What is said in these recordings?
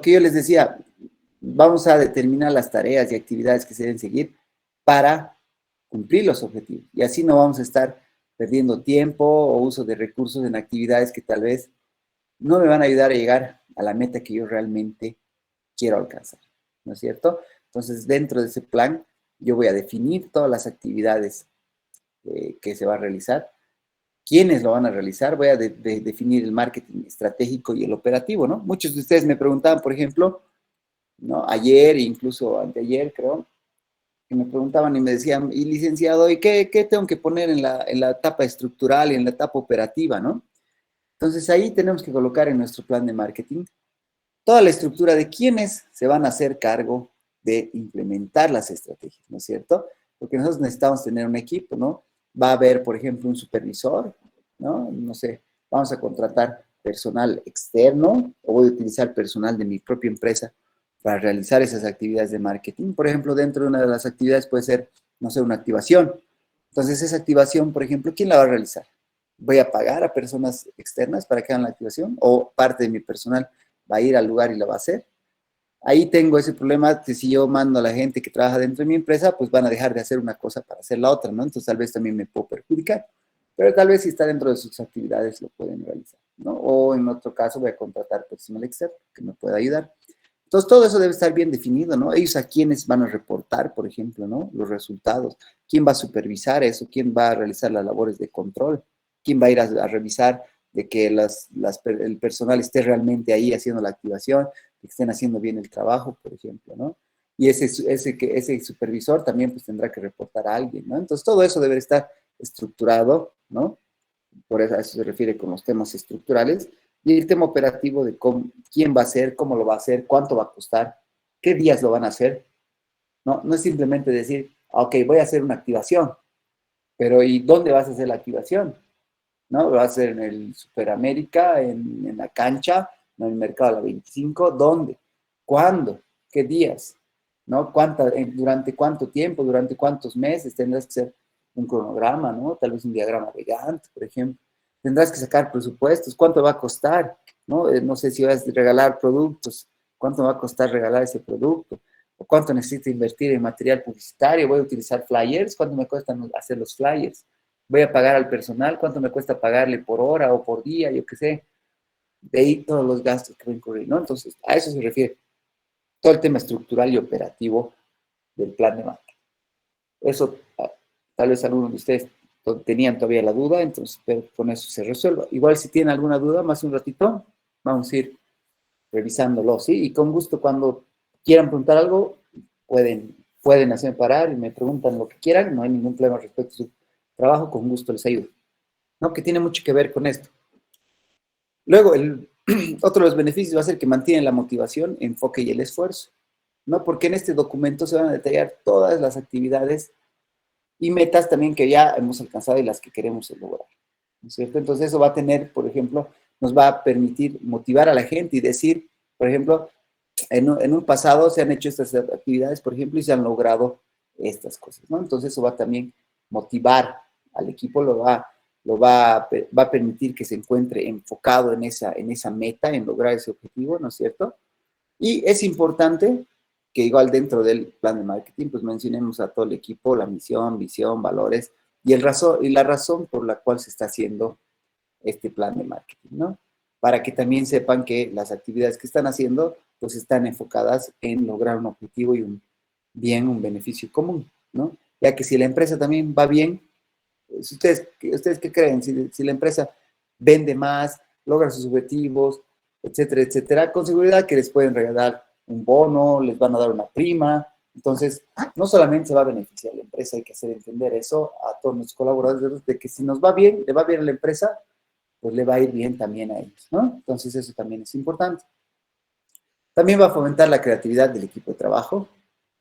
que yo les decía, vamos a determinar las tareas y actividades que se deben seguir para cumplir los objetivos. Y así no vamos a estar perdiendo tiempo o uso de recursos en actividades que tal vez no me van a ayudar a llegar a la meta que yo realmente quiero alcanzar, ¿no es cierto? Entonces, dentro de ese plan, yo voy a definir todas las actividades que se va a realizar, quiénes lo van a realizar, voy a definir el marketing estratégico y el operativo, ¿no? Muchos de ustedes me preguntaban, por ejemplo, ¿no? Ayer, incluso anteayer, creo, que me preguntaban y me decían, y licenciado, ¿y qué tengo que poner en la etapa estructural y en la etapa operativa, ¿no? Entonces ahí tenemos que colocar en nuestro plan de marketing toda la estructura de quiénes se van a hacer cargo de implementar las estrategias, ¿no es cierto? Porque nosotros necesitamos tener un equipo, ¿no? Va a haber, por ejemplo, un supervisor, ¿no? No sé, vamos a contratar personal externo o voy a utilizar personal de mi propia empresa para realizar esas actividades de marketing. Por ejemplo, dentro de una de las actividades puede ser, no sé, una activación. Entonces, esa activación, por ejemplo, ¿quién la va a realizar? ¿Voy a pagar a personas externas para que hagan la activación o parte de mi personal va a ir al lugar y lo va a hacer? Ahí tengo ese problema que si yo mando a la gente que trabaja dentro de mi empresa, pues van a dejar de hacer una cosa para hacer la otra, ¿no? Entonces tal vez también me puedo perjudicar. Pero tal vez si está dentro de sus actividades lo pueden realizar, ¿no? O en otro caso voy a contratar personal externo que me pueda ayudar. Entonces todo eso debe estar bien definido, ¿no? Ellos a quiénes van a reportar, por ejemplo, ¿no? Los resultados. ¿Quién va a supervisar eso? ¿Quién va a realizar las labores de control? ¿Quién va a ir a revisar de que el personal esté realmente ahí haciendo la activación, que estén haciendo bien el trabajo, por ejemplo, ¿no? Y ese supervisor también pues tendrá que reportar a alguien, ¿no? Entonces todo eso debe estar estructurado, ¿no? Por eso a eso se refiere con los temas estructurales. Y el tema operativo de quién va a hacer, cómo lo va a hacer, cuánto va a costar, qué días lo van a hacer, ¿no? No es simplemente decir, ok, voy a hacer una activación, pero ¿y dónde vas a hacer la activación? ¿No? Lo va a hacer en el Superamérica, en la cancha, en el mercado de la 25, ¿dónde? ¿Cuándo? ¿Qué días? ¿No? ¿Durante cuánto tiempo? ¿Durante cuántos meses? Tendrás que hacer un cronograma, ¿no? Tal vez un diagrama de Gantt, por ejemplo. Tendrás que sacar presupuestos, ¿cuánto va a costar? No sé si vas a regalar productos, ¿cuánto va a costar regalar ese producto? ¿O cuánto necesito invertir en material publicitario? ¿Voy a utilizar flyers? ¿Cuánto me cuestan hacer los flyers? ¿Voy a pagar al personal? ¿Cuánto me cuesta pagarle por hora o por día? Yo qué sé. De ahí todos los gastos que va a incurrir, ¿no? Entonces, a eso se refiere todo el tema estructural y operativo del plan de marketing. Eso, tal vez algunos de ustedes tenían todavía la duda, entonces espero que con eso se resuelva. Igual si tienen alguna duda, más un ratito, vamos a ir revisándolo, ¿sí? Y con gusto, cuando quieran preguntar algo, pueden hacerme parar y me preguntan lo que quieran, no hay ningún problema respecto a su trabajo, con gusto les ayudo. ¿No? Que tiene mucho que ver con esto. Luego, otro de los beneficios va a ser que mantienen la motivación, enfoque y el esfuerzo, ¿no? Porque en este documento se van a detallar todas las actividades y metas también que ya hemos alcanzado y las que queremos lograr, ¿no es cierto? Entonces eso va a tener, por ejemplo, nos va a permitir motivar a la gente y decir, por ejemplo, en un pasado se han hecho estas actividades, por ejemplo, y se han logrado estas cosas, ¿no? Entonces eso va también motivar al equipo, va a permitir que se encuentre enfocado en esa meta, en lograr ese objetivo, ¿no es cierto? Y es importante que igual dentro del plan de marketing, pues mencionemos a todo el equipo la misión, visión, valores y la razón por la cual se está haciendo este plan de marketing, ¿no? Para que también sepan que las actividades que están haciendo, pues están enfocadas en lograr un objetivo y un beneficio común, ¿no? Ya que si la empresa también va bien, ¿ustedes qué creen? Si la empresa vende más, logra sus objetivos, etcétera, etcétera, con seguridad que les pueden regalar un bono, les van a dar una prima. Entonces, no solamente se va a beneficiar la empresa, hay que hacer entender eso a todos nuestros colaboradores de que si nos va bien, le va bien a la empresa, pues le va a ir bien también a ellos, ¿no? Entonces, eso también es importante. También va a fomentar la creatividad del equipo de trabajo,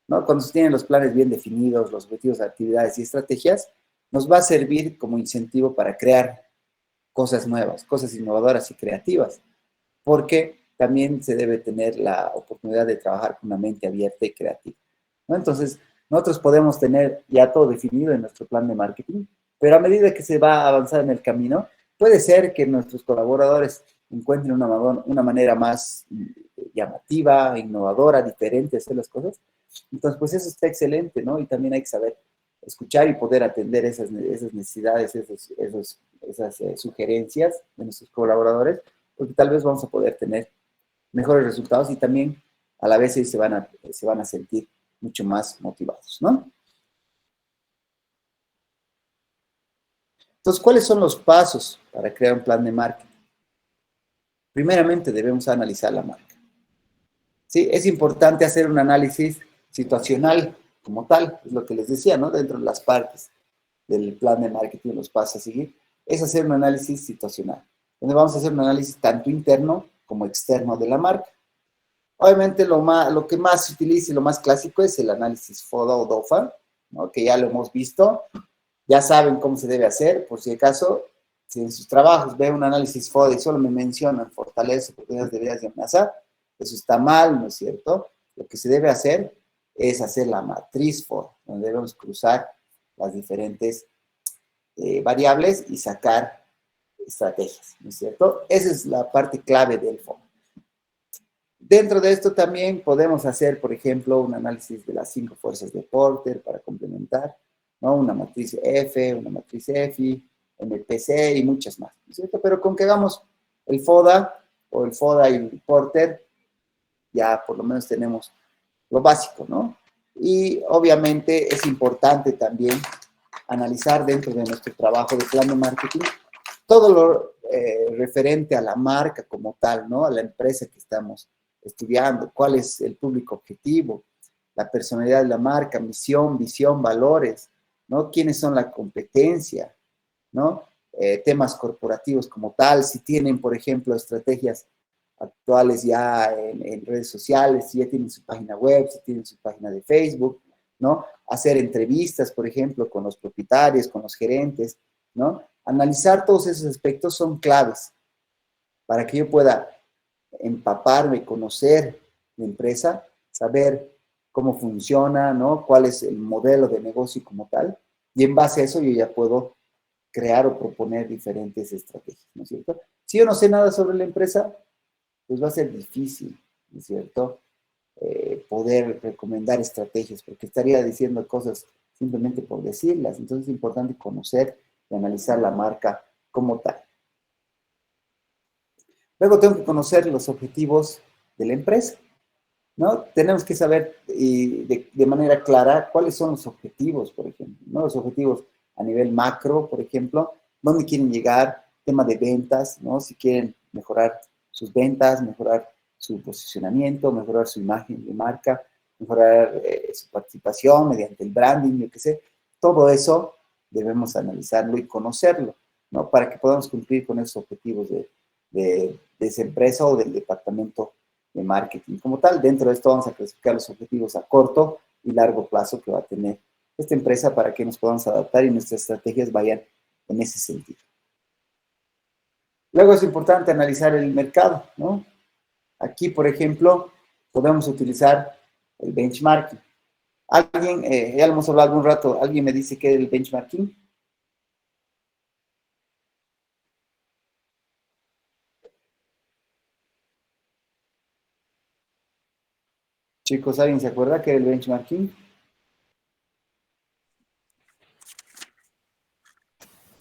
¿no? Cuando se tienen los planes bien definidos, los objetivos, actividades y estrategias, nos va a servir como incentivo para crear cosas nuevas, cosas innovadoras y creativas, porque también se debe tener la oportunidad de trabajar con una mente abierta y creativa, ¿no? Entonces, nosotros podemos tener ya todo definido en nuestro plan de marketing, pero a medida que se va a avanzar en el camino, puede ser que nuestros colaboradores encuentren una manera más llamativa, innovadora, diferente, hacer las cosas. Entonces, pues eso está excelente, ¿no? Y también hay que saber escuchar y poder atender esas necesidades, esas sugerencias de nuestros colaboradores, porque tal vez vamos a poder tener mejores resultados y también a la vez ellos se van a sentir mucho más motivados, ¿no? Entonces, ¿cuáles son los pasos para crear un plan de marketing? Primeramente, debemos analizar la marca. ¿Sí? Es importante hacer un análisis situacional como tal, es lo que les decía, ¿no? Dentro de las partes del plan de marketing, los pasos a seguir, es hacer un análisis situacional, donde vamos a hacer un análisis tanto interno como externo de la marca. Obviamente lo que más se utiliza y lo más clásico es el análisis FODA o DOFA, ¿no? Que ya lo hemos visto, ya saben cómo se debe hacer, por si acaso, si en sus trabajos ven un análisis FODA y solo me mencionan fortalezas, oportunidades, debilidades y amenazas, eso está mal, ¿no es cierto? Lo que se debe hacer es hacer la matriz FODA, donde debemos cruzar las diferentes variables y sacar estrategias, ¿no es cierto? Esa es la parte clave del FODA. Dentro de esto también podemos hacer, por ejemplo, un análisis de las 5 fuerzas de Porter para complementar, ¿no? Una matriz F, una matriz EFI, MPC y muchas más, ¿no es cierto? Pero con que hagamos el FODA o el FODA y el Porter, ya por lo menos tenemos lo básico, ¿no? Y obviamente es importante también analizar dentro de nuestro trabajo de plan de marketing todo lo referente a la marca como tal, ¿no? A la empresa que estamos estudiando, cuál es el público objetivo, la personalidad de la marca, misión, visión, valores, ¿no? ¿Quiénes son la competencia, ¿no? Temas corporativos como tal, si tienen, por ejemplo, estrategias actuales ya en redes sociales, si ya tienen su página web, si tienen su página de Facebook, ¿no? Hacer entrevistas, por ejemplo, con los propietarios, con los gerentes, ¿no? Analizar todos esos aspectos son claves para que yo pueda empaparme, conocer mi empresa, saber cómo funciona, ¿no? Cuál es el modelo de negocio como tal, y en base a eso yo ya puedo crear o proponer diferentes estrategias, ¿no es cierto? Si yo no sé nada sobre la empresa, pues va a ser difícil, ¿no es cierto? Poder recomendar estrategias, porque estaría diciendo cosas simplemente por decirlas. Entonces es importante conocer y analizar la marca como tal. Luego tengo que conocer los objetivos de la empresa, ¿no? Tenemos que saber de manera clara cuáles son los objetivos, por ejemplo, ¿no? Los objetivos a nivel macro, por ejemplo, dónde quieren llegar, tema de ventas, ¿no? Si quieren mejorar sus ventas, mejorar su posicionamiento, mejorar su imagen de marca, mejorar su participación mediante el branding, yo qué sé. Todo eso debemos analizarlo y conocerlo, ¿no? Para que podamos cumplir con esos objetivos de esa empresa o del departamento de marketing. Como tal, dentro de esto vamos a clasificar los objetivos a corto y largo plazo que va a tener esta empresa para que nos podamos adaptar y nuestras estrategias vayan en ese sentido. Luego es importante analizar el mercado, ¿no? Aquí, por ejemplo, podemos utilizar el benchmarking. Alguien, ya lo hemos hablado algún rato, alguien me dice qué es el benchmarking. Chicos, ¿alguien se acuerda qué es el benchmarking?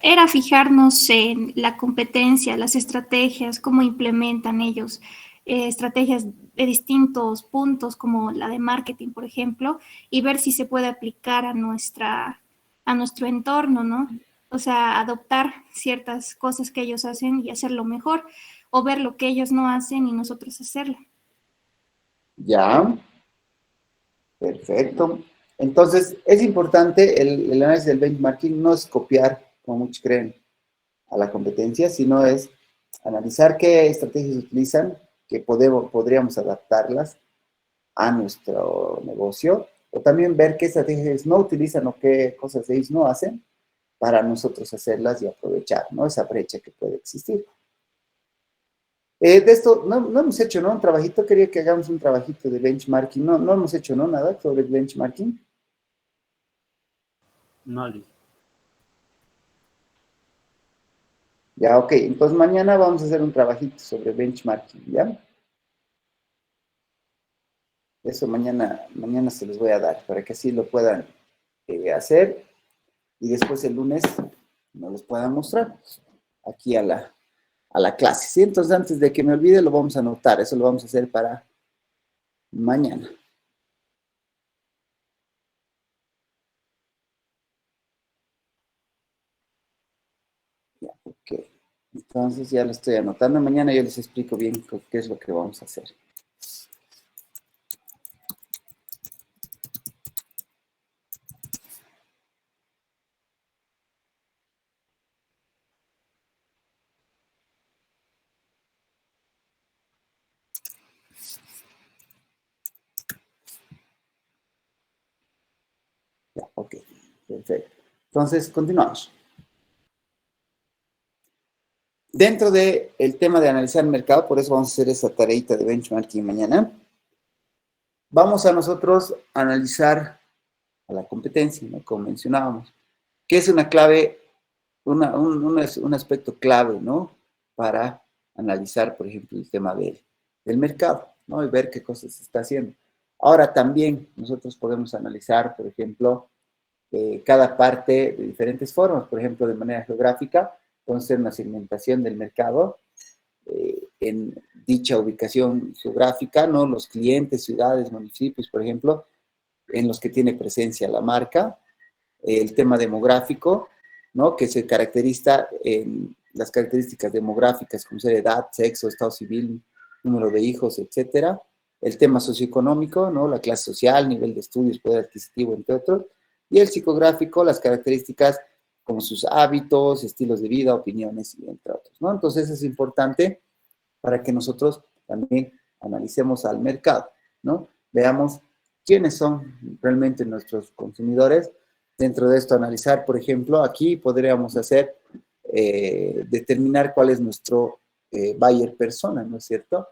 Era fijarnos en la competencia, las estrategias, cómo implementan ellos, estrategias de distintos puntos, como la de marketing, por ejemplo, y ver si se puede aplicar a nuestro entorno, ¿no? O sea, adoptar ciertas cosas que ellos hacen y hacerlo mejor, o ver lo que ellos no hacen y nosotros hacerlo. Ya, perfecto. Entonces, es importante el análisis del benchmarking, no es copiar, como muchos creen, a la competencia, sino es analizar qué estrategias utilizan, que podríamos adaptarlas a nuestro negocio, o también ver qué estrategias no utilizan o qué cosas ellos no hacen para nosotros hacerlas y aprovechar, ¿no? Esa brecha que puede existir. De esto no hemos hecho, ¿no? Un trabajito, quería que hagamos un trabajito de benchmarking. No hemos hecho, ¿no? Nada sobre el benchmarking. No, Liz. Ya, ok. Entonces mañana vamos a hacer un trabajito sobre benchmarking, ¿ya? Eso mañana se los voy a dar para que así lo puedan hacer y después el lunes nos los puedan mostrar aquí a la clase. ¿Sí? Entonces, antes de que me olvide, lo vamos a anotar. Eso lo vamos a hacer para mañana. Ya, ok. Entonces, ya lo estoy anotando. Mañana yo les explico bien qué es lo que vamos a hacer. Ya, ok. Perfecto. Entonces, continuamos. Dentro del tema de analizar el mercado, por eso vamos a hacer esa tareita de benchmarking mañana, vamos a nosotros analizar a la competencia, ¿no? Como mencionábamos, que es una clave, un aspecto clave, ¿no? Para analizar, por ejemplo, el tema del mercado, ¿no? Y ver qué cosas se está haciendo. Ahora también nosotros podemos analizar, por ejemplo, cada parte de diferentes formas, por ejemplo, de manera geográfica, podemos hacer una segmentación del mercado en dicha ubicación geográfica, ¿no? Los clientes, ciudades, municipios, por ejemplo, en los que tiene presencia la marca, el tema demográfico, ¿no? Que se caracteriza en las características demográficas como ser edad, sexo, estado civil, número de hijos, etcétera. El tema socioeconómico, ¿no? La clase social, nivel de estudios, poder adquisitivo, entre otros. Y el psicográfico, las características como sus hábitos, estilos de vida, opiniones, y entre otros, ¿no? Entonces es importante para que nosotros también analicemos al mercado, ¿no? Veamos quiénes son realmente nuestros consumidores. Dentro de esto, analizar, por ejemplo, aquí podríamos hacer, determinar cuál es nuestro buyer persona, ¿no es cierto?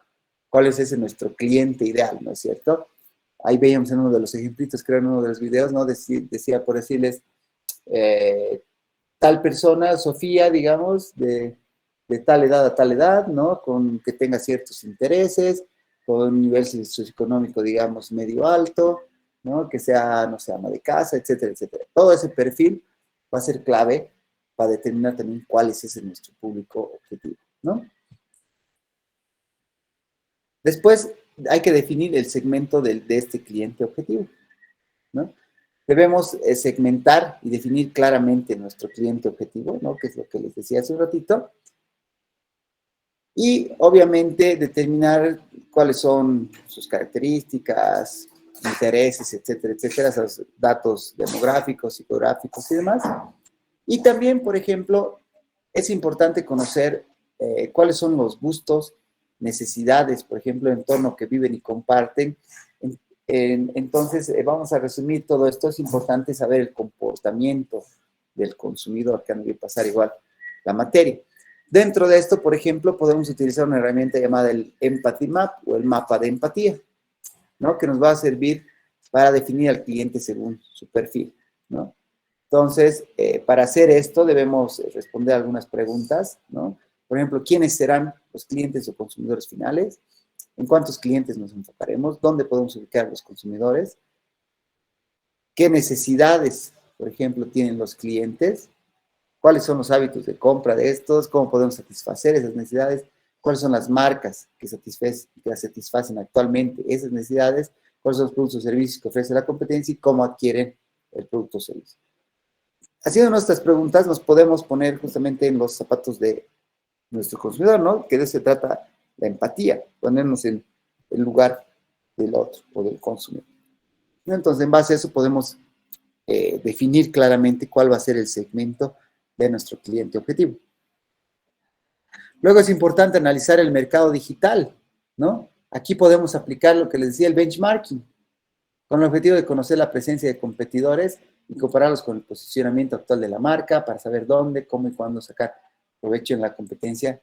¿Cuál es ese nuestro cliente ideal, ¿no es cierto? Ahí veíamos en uno de los ejemplitos, creo en uno de los videos, ¿no? Decía por decirles, eh, tal persona, Sofía, digamos, de tal edad a tal edad, ¿no? Con que tenga ciertos intereses, con un nivel socioeconómico, digamos, medio alto, ¿no? Que sea, no sé, ama de casa, etcétera, etcétera. Todo ese perfil va a ser clave para determinar también cuál es ese nuestro público objetivo, ¿no? Después hay que definir el segmento de este cliente objetivo, ¿no? Debemos segmentar y definir claramente nuestro cliente objetivo, ¿no? Que es lo que les decía hace un ratito. Y obviamente determinar cuáles son sus características, intereses, etcétera, etcétera, esos datos demográficos, psicográficos y demás. Y también, por ejemplo, es importante conocer cuáles son los gustos, necesidades, por ejemplo, en torno que viven y comparten. Entonces, vamos a resumir todo esto. Es importante saber el comportamiento del consumidor, que no debe pasar igual la materia. Dentro de esto, por ejemplo, podemos utilizar una herramienta llamada el Empathy Map o el mapa de empatía, ¿no? Que nos va a servir para definir al cliente según su perfil, ¿no? Entonces, para hacer esto debemos responder algunas preguntas, ¿no? Por ejemplo, ¿quiénes serán los clientes o consumidores finales? ¿En cuántos clientes nos enfocaremos? ¿Dónde podemos ubicar a los consumidores? ¿Qué necesidades, por ejemplo, tienen los clientes? ¿Cuáles son los hábitos de compra de estos? ¿Cómo podemos satisfacer esas necesidades? ¿Cuáles son las marcas que satisfacen actualmente esas necesidades? ¿Cuáles son los productos o servicios que ofrece la competencia y cómo adquieren el producto o servicio? Haciendo nuestras preguntas, nos podemos poner justamente en los zapatos de nuestro consumidor, ¿no? Que de eso se trata la empatía, ponernos en el lugar del otro o del consumidor. Entonces, en base a eso podemos definir claramente cuál va a ser el segmento de nuestro cliente objetivo. Luego es importante analizar el mercado digital, ¿no? Aquí podemos aplicar lo que les decía, el benchmarking, con el objetivo de conocer la presencia de competidores y compararlos con el posicionamiento actual de la marca para saber dónde, cómo y cuándo sacar provecho en la competencia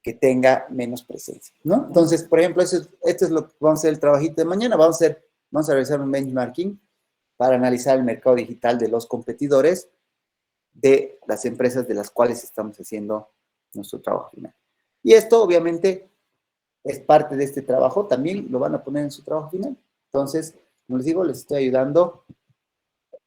que tenga menos presencia, ¿no? Entonces, por ejemplo, esto es lo que vamos a hacer el trabajito de mañana. Vamos a realizar un benchmarking para analizar el mercado digital de los competidores de las empresas de las cuales estamos haciendo nuestro trabajo final. Y esto, obviamente, es parte de este trabajo, también lo van a poner en su trabajo final. Entonces, como les digo, les estoy ayudando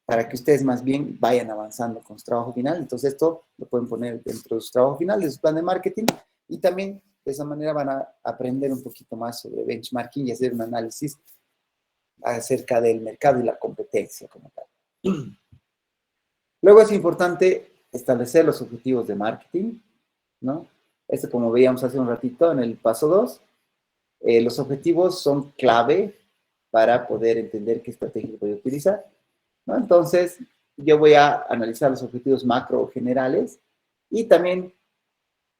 para que ustedes más bien vayan avanzando con su trabajo final. Entonces, esto lo pueden poner dentro de su trabajo final, de su plan de marketing, y también de esa manera van a aprender un poquito más sobre benchmarking y hacer un análisis acerca del mercado y la competencia como tal. Luego es importante establecer los objetivos de marketing, ¿no? Esto, como veíamos hace un ratito en el paso 2, los objetivos son clave para poder entender qué estrategia voy a utilizar, ¿no? Entonces, yo voy a analizar los objetivos macro generales y también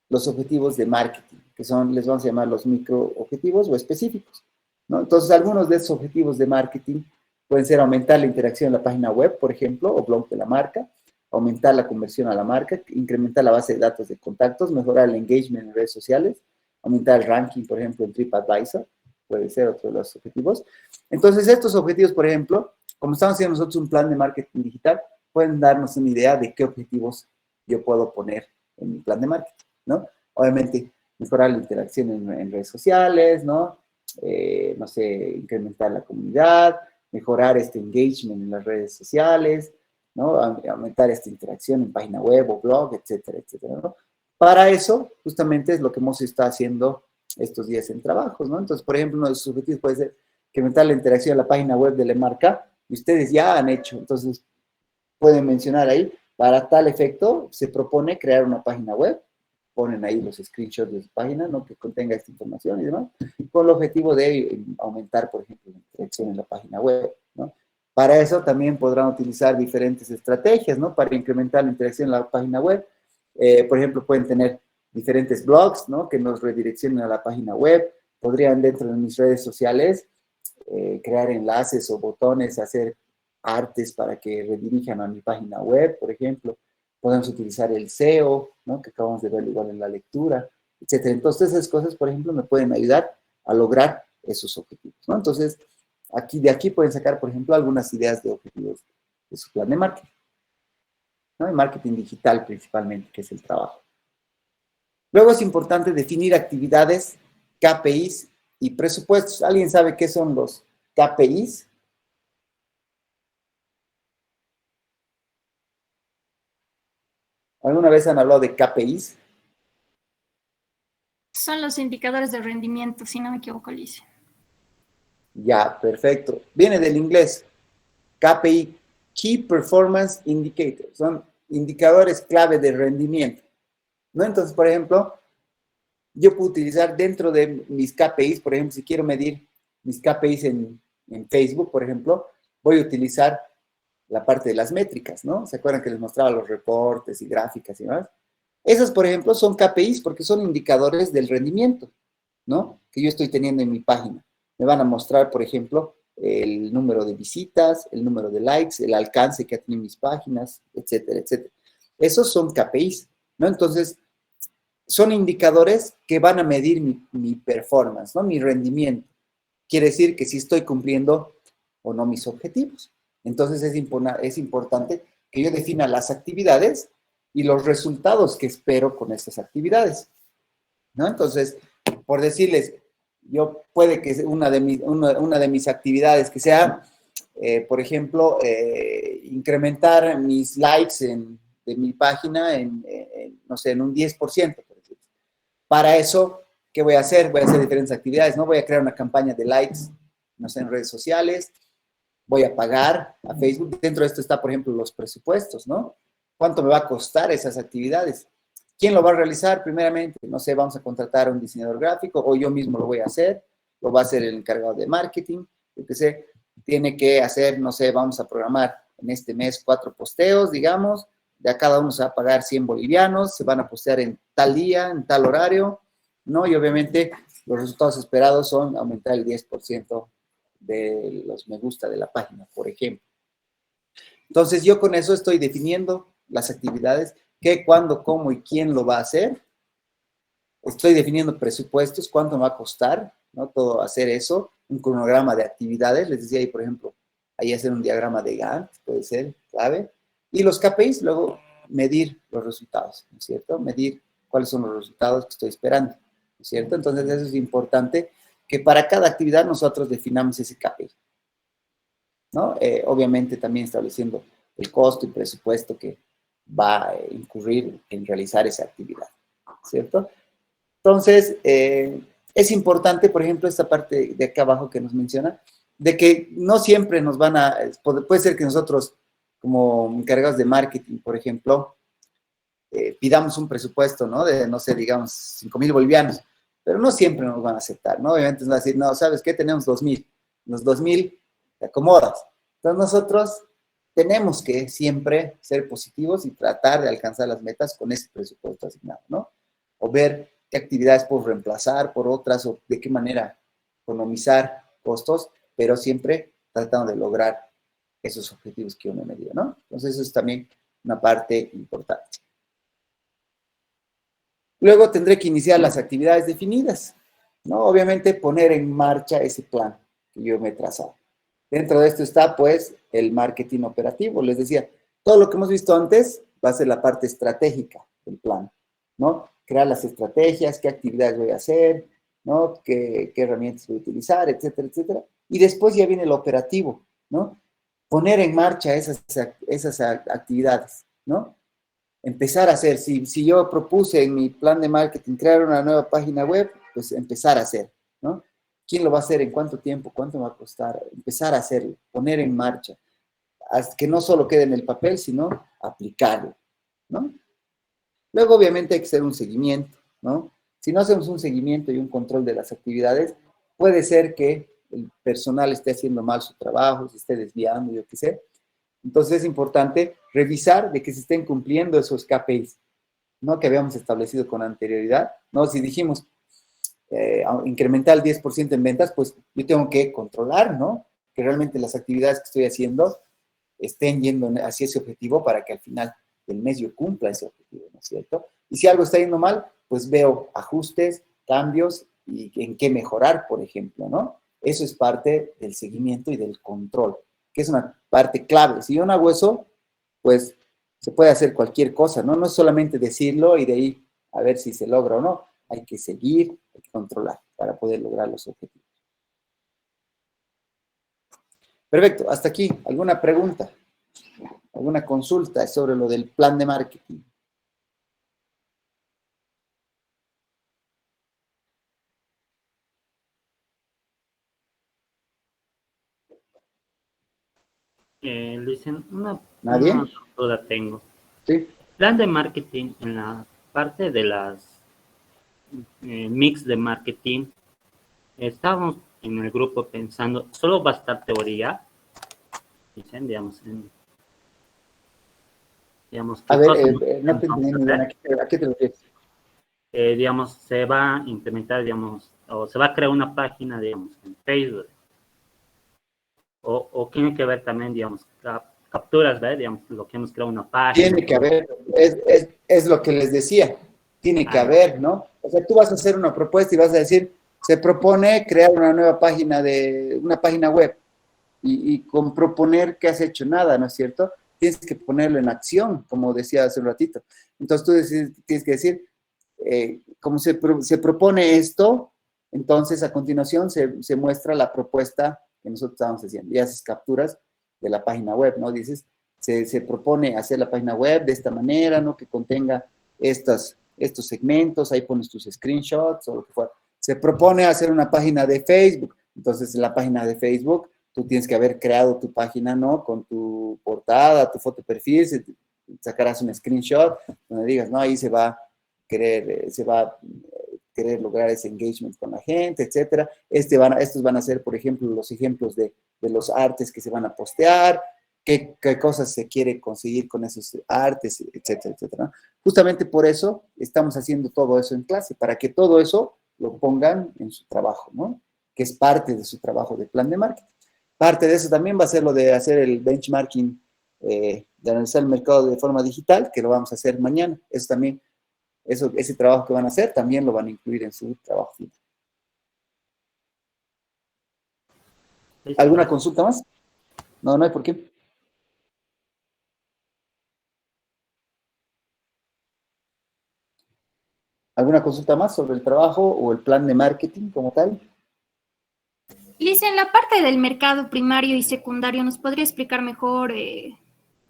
los objetivos de marketing, que son, les vamos a llamar los micro objetivos o específicos, ¿no? Entonces, algunos de esos objetivos de marketing pueden ser aumentar la interacción en la página web, por ejemplo, o blog de la marca, aumentar la conversión a la marca, incrementar la base de datos de contactos, mejorar el engagement en redes sociales, aumentar el ranking, por ejemplo, en TripAdvisor, puede ser otro de los objetivos. Entonces, estos objetivos, por ejemplo, como estamos haciendo nosotros un plan de marketing digital, pueden darnos una idea de qué objetivos yo puedo poner en mi plan de marketing, ¿no? Obviamente, mejorar la interacción en redes sociales, ¿no? No sé, incrementar la comunidad, mejorar este engagement en las redes sociales, ¿no? Aumentar esta interacción en página web o blog, etcétera, etcétera, ¿no? Para eso, justamente es lo que hemos estado haciendo estos días en trabajos, ¿no? Entonces, por ejemplo, uno de sus objetivos puede ser incrementar la interacción en la página web de la marca, y ustedes ya han hecho, entonces pueden mencionar ahí, para tal efecto, se propone crear una página web, ponen ahí los screenshots de su página, ¿no? Que contenga esta información y demás, con el objetivo de aumentar, por ejemplo, la interacción en la página web, ¿no? Para eso también podrán utilizar diferentes estrategias, ¿no? Para incrementar la interacción en la página web. Por ejemplo, pueden tener diferentes blogs, ¿no? Que nos redireccionen a la página web. Podrían dentro de mis redes sociales crear enlaces o botones, hacer artes para que redirijan a mi página web, por ejemplo. Podemos utilizar el SEO, ¿no? Que acabamos de ver igual en la lectura, etcétera. Entonces, esas cosas, por ejemplo, me pueden ayudar a lograr esos objetivos, ¿no? Entonces, de aquí pueden sacar, por ejemplo, algunas ideas de objetivos de su plan de marketing, ¿no? Y marketing digital principalmente, que es el trabajo. Luego es importante definir actividades, KPIs y presupuestos. ¿Alguien sabe qué son los KPIs? ¿Alguna vez han hablado de KPIs? Son los indicadores de rendimiento, si no me equivoco, Lice. Ya, perfecto. Viene del inglés. KPI, Key Performance Indicator. Son indicadores clave de rendimiento, ¿no? Entonces, por ejemplo, yo puedo utilizar dentro de mis KPIs, por ejemplo, si quiero medir mis KPIs en Facebook, por ejemplo, voy a utilizar la parte de las métricas, ¿no? ¿Se acuerdan que les mostraba los reportes y gráficas y demás? Esas, por ejemplo, son KPIs porque son indicadores del rendimiento, ¿no? Que yo estoy teniendo en mi página. Me van a mostrar, por ejemplo, el número de visitas, el número de likes, el alcance que ha tenido mis páginas, etcétera, etcétera. Esos son KPIs, ¿no? Entonces, son indicadores que van a medir mi performance, ¿no? Mi rendimiento. Quiere decir que si estoy cumpliendo o no mis objetivos. Entonces es importante que yo defina las actividades y los resultados que espero con estas actividades, ¿no? Entonces, por decirles, yo puede que una de mis actividades que sea, por ejemplo, incrementar mis likes de mi página no sé, en un 10%, por ejemplo. Para eso, ¿qué voy a hacer? Voy a hacer diferentes actividades, ¿no? Voy a crear una campaña de likes, no sé, en redes sociales, voy a pagar a Facebook. Dentro de esto está, por ejemplo, los presupuestos, ¿no? ¿Cuánto me va a costar esas actividades? ¿Quién lo va a realizar? Primeramente, no sé, vamos a contratar a un diseñador gráfico o yo mismo lo voy a hacer, lo va a hacer el encargado de marketing, yo qué sé, tiene que hacer, no sé, vamos a programar en este mes 4 posteos, digamos, de a cada uno se va a pagar 100 bolivianos, se van a postear en tal día, en tal horario, ¿no? Y obviamente los resultados esperados son aumentar el 10% de los me gusta de la página, por ejemplo. Entonces, yo con eso estoy definiendo las actividades, qué, cuándo, cómo y quién lo va a hacer. Estoy definiendo presupuestos, cuánto me va a costar, ¿no? Todo hacer eso, un cronograma de actividades. Les decía ahí, por ejemplo, ahí hacer un diagrama de Gantt, puede ser clave. Y los KPIs, luego medir los resultados, ¿no es cierto? Medir cuáles son los resultados que estoy esperando, ¿no es cierto? Entonces, eso es importante, que para cada actividad nosotros definamos ese KPI. ¿no? Obviamente también estableciendo el costo y presupuesto que va a incurrir en realizar esa actividad, ¿cierto? Entonces, es importante, por ejemplo, esta parte de acá abajo que nos menciona, de que no siempre nos van a, puede ser que nosotros, como encargados de marketing, por ejemplo, pidamos un presupuesto, ¿no? De, no sé, digamos, 5,000 bolivianos, pero no siempre nos van a aceptar, ¿no? Obviamente nos van a decir, no, ¿sabes qué? Tenemos 2,000, los 2,000 te acomodas. Entonces nosotros tenemos que siempre ser positivos y tratar de alcanzar las metas con ese presupuesto asignado, ¿no? O ver qué actividades puedo reemplazar por otras o de qué manera economizar costos, pero siempre tratando de lograr esos objetivos que uno me dio, ¿no? Entonces eso es también una parte importante. Luego tendré que iniciar las actividades definidas, ¿no? Obviamente poner en marcha ese plan que yo me he trazado. Dentro de esto está, pues, el marketing operativo. Les decía, todo lo que hemos visto antes va a ser la parte estratégica del plan, ¿no? Crear las estrategias, qué actividades voy a hacer, ¿no? Qué herramientas voy a utilizar, etcétera, etcétera. Y después ya viene el operativo, ¿no? Poner en marcha esas actividades, ¿no? Empezar a hacer. Si yo propuse en mi plan de marketing crear una nueva página web, pues empezar a hacer, ¿no? ¿Quién lo va a hacer? ¿En cuánto tiempo? ¿Cuánto va a costar? Empezar a hacerlo, poner en marcha, hasta que no solo quede en el papel, sino aplicarlo, ¿no? Luego, obviamente, hay que hacer un seguimiento, ¿no? Si no hacemos un seguimiento y un control de las actividades, puede ser que el personal esté haciendo mal su trabajo, se esté desviando, yo qué sé. Entonces es importante revisar de que se estén cumpliendo esos KPIs, ¿no? Que habíamos establecido con anterioridad, ¿no? Si dijimos incrementar el 10% en ventas, pues yo tengo que controlar, ¿no? Que realmente las actividades que estoy haciendo estén yendo hacia ese objetivo para que al final del mes yo cumpla ese objetivo, ¿no es cierto? Y si algo está yendo mal, pues veo ajustes, cambios y en qué mejorar, por ejemplo, ¿no? Eso es parte del seguimiento y del control, que es una parte clave. Si yo no hago eso, pues se puede hacer cualquier cosa, ¿no? No es solamente decirlo y de ahí a ver si se logra o no. Hay que seguir, hay que controlar para poder lograr los objetivos. Perfecto, hasta aquí. ¿Alguna pregunta? ¿Alguna consulta sobre lo del plan de marketing? Luis, ¿Nadie? una duda tengo. Sí. Plan de marketing en la parte de las mix de marketing, estábamos en el grupo pensando, solo va a estar teoría, dicen, digamos, A qué ver, cosas no te vamos entendí a muy bien. hacer. ¿A qué te refieres? Digamos, se va a implementar, digamos, o se va a crear una página, digamos, en Facebook, o tiene que ver también, digamos, capturas, ¿verdad? Digamos, lo que hemos creado una página. Tiene que haber, es lo que les decía, tiene que Ah, haber, ¿no? O sea, tú vas a hacer una propuesta y vas a decir, se propone crear una nueva página una página web y con proponer que has hecho nada, ¿no es cierto? Tienes que ponerlo en acción, como decía hace un ratito. Entonces tú tienes que decir, como se propone esto, entonces a continuación se muestra la propuesta que nosotros estamos haciendo y haces capturas de la página web, ¿no? Dices, se propone hacer la página web de esta manera, ¿no? Que contenga estos segmentos, ahí pones tus screenshots o lo que fuera. Se propone hacer una página de Facebook, entonces en la página de Facebook tú tienes que haber creado tu página, ¿no? Con tu portada, tu foto de perfil, sacarás un screenshot donde digas, no, ahí se va a querer lograr ese engagement con la gente, etcétera. Estos van a ser, por ejemplo, los ejemplos de los artes que se van a postear, qué cosas se quiere conseguir con esos artes, etcétera, etcétera, ¿no? Justamente por eso estamos haciendo todo eso en clase, para que todo eso lo pongan en su trabajo, ¿no? Que es parte de su trabajo de plan de marketing. Parte de eso también va a ser lo de hacer el benchmarking, de analizar el mercado de forma digital, que lo vamos a hacer mañana. Eso también, ese trabajo que van a hacer, también lo van a incluir en su trabajo final. listo, ¿Alguna gracias. consulta más? No, no hay por qué. ¿Alguna consulta más sobre el trabajo o el plan de marketing como tal? Liz, en la parte del mercado primario y secundario, ¿nos podría explicar mejor,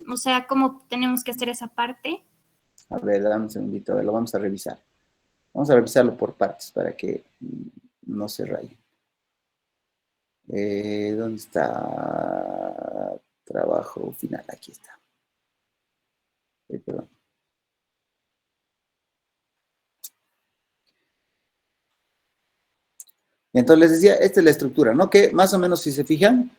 o sea, cómo tenemos que hacer esa parte? A ver, dame un segundito, a ver, lo vamos a revisar. Vamos a revisarlo por partes para que no se raye. ¿Dónde está? Trabajo final, aquí está. Perdón. Entonces les decía, esta es la estructura, ¿no? Que más o menos, si se fijan,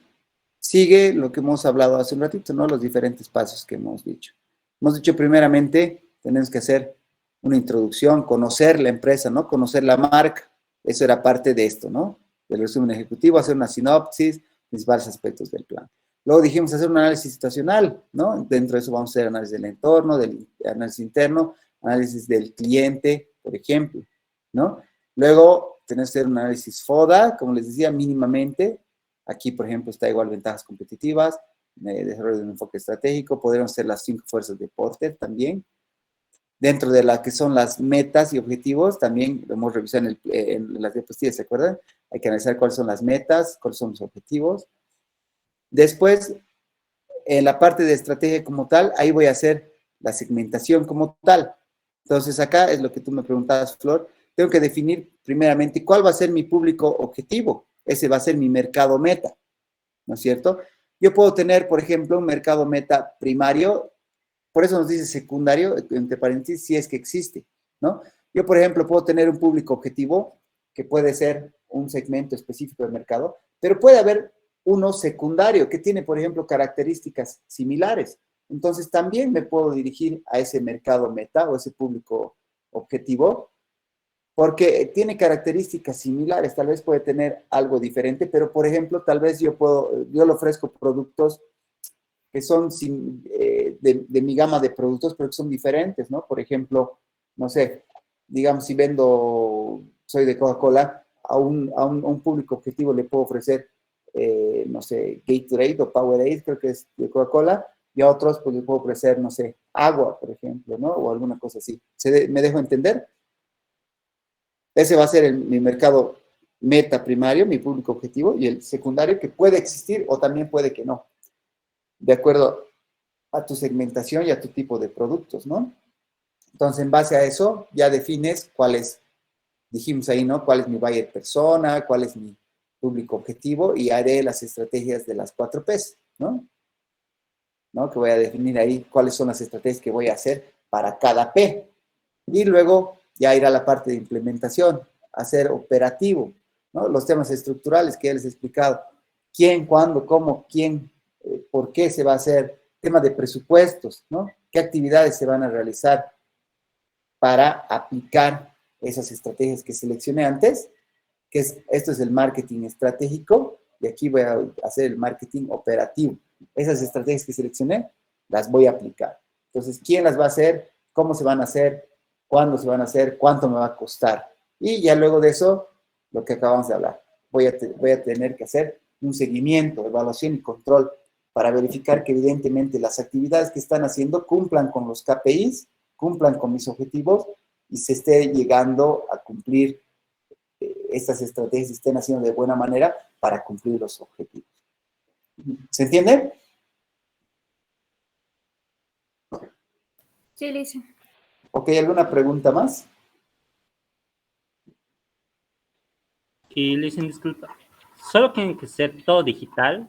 sigue lo que hemos hablado hace un ratito, ¿no? Los diferentes pasos que hemos dicho. Hemos dicho primeramente, tenemos que hacer una introducción, conocer la empresa, ¿no? Conocer la marca. Eso era parte de esto, ¿no? Del resumen ejecutivo, hacer una sinopsis, principales aspectos del plan. Luego dijimos hacer un análisis situacional, ¿no? Dentro de eso vamos a hacer análisis del entorno, del análisis interno, análisis del cliente, por ejemplo, ¿no? Luego tenemos que hacer un análisis FODA, como les decía, mínimamente. Aquí, por ejemplo, está igual ventajas competitivas, desarrollo de un enfoque estratégico, podríamos hacer las 5 fuerzas de Porter también. Dentro de las que son las metas y objetivos, también lo hemos revisado en las diapositivas, ¿se acuerdan? Hay que analizar cuáles son las metas, cuáles son los objetivos. Después, en la parte de estrategia como tal, ahí voy a hacer la segmentación como tal. Entonces, acá es lo que tú me preguntabas, Flor. Tengo que definir primeramente cuál va a ser mi público objetivo. Ese va a ser mi mercado meta, ¿no es cierto? Yo puedo tener, por ejemplo, un mercado meta primario, por eso nos dice secundario, entre paréntesis, si es que existe, ¿no? Yo, por ejemplo, puedo tener un público objetivo que puede ser un segmento específico del mercado, pero puede haber uno secundario que tiene, por ejemplo, características similares. Entonces, también me puedo dirigir a ese mercado meta o ese público objetivo porque tiene características similares, tal vez puede tener algo diferente, pero por ejemplo, tal vez yo le ofrezco productos que son de mi gama de productos, pero que son diferentes, ¿no? Por ejemplo, no sé, digamos, si soy de Coca-Cola, a un público objetivo le puedo ofrecer, no sé, Gatorade o Powerade, creo que es de Coca-Cola, y a otros pues le puedo ofrecer, no sé, agua, por ejemplo, ¿no? O alguna cosa así. ¿Me dejo entender? Ese va a ser mi mercado meta primario, mi público objetivo, y el secundario que puede existir o también puede que no, de acuerdo a tu segmentación y a tu tipo de productos, ¿no? Entonces, en base a eso, ya defines cuál es, dijimos ahí, ¿no? Cuál es mi buyer persona, cuál es mi público objetivo y haré las estrategias de las 4 Ps, ¿no? ¿No? Que voy a definir ahí cuáles son las estrategias que voy a hacer para cada P. Y luego ya irá la parte de implementación, hacer operativo, ¿no? Los temas estructurales que ya les he explicado. ¿Quién, cuándo, cómo, quién, por qué se va a hacer? Tema de presupuestos, ¿no? ¿Qué actividades se van a realizar para aplicar esas estrategias que seleccioné antes? Esto es el marketing estratégico y aquí voy a hacer el marketing operativo. Esas estrategias que seleccioné las voy a aplicar. Entonces, ¿quién las va a hacer? ¿Cómo se van a hacer? ¿Cuándo se van a hacer? ¿Cuánto me va a costar? Y ya luego de eso, lo que acabamos de hablar, voy a tener que hacer un seguimiento, evaluación y control para verificar que evidentemente las actividades que están haciendo cumplan con los KPIs, cumplan con mis objetivos y se esté llegando a cumplir estas estrategias, estén haciendo de buena manera para cumplir los objetivos. ¿Se entiende? Sí, Liz. Ok, ¿alguna pregunta más? Y le dicen, disculpa, ¿solo tiene que ser todo digital?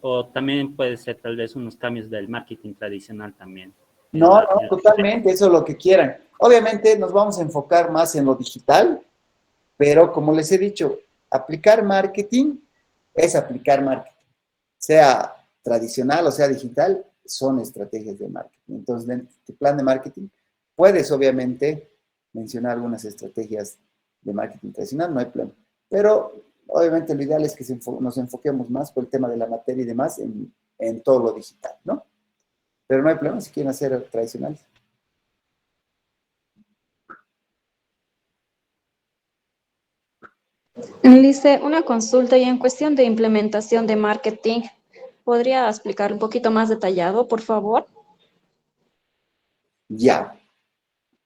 ¿O también puede ser tal vez unos cambios del marketing tradicional también? No, no, totalmente, eso es lo que quieran. Obviamente nos vamos a enfocar más en lo digital, pero como les he dicho, aplicar marketing es aplicar marketing. Sea tradicional o sea digital, son estrategias de marketing. Entonces, en tu plan de marketing, puedes obviamente mencionar algunas estrategias de marketing tradicional, no hay problema. Pero obviamente lo ideal es que nos enfoquemos más por el tema de la materia y demás en todo lo digital, ¿no? Pero no hay problema si quieren hacer tradicionales. Lice, una consulta y en cuestión de implementación de marketing, ¿podría explicar un poquito más detallado, por favor? Ya.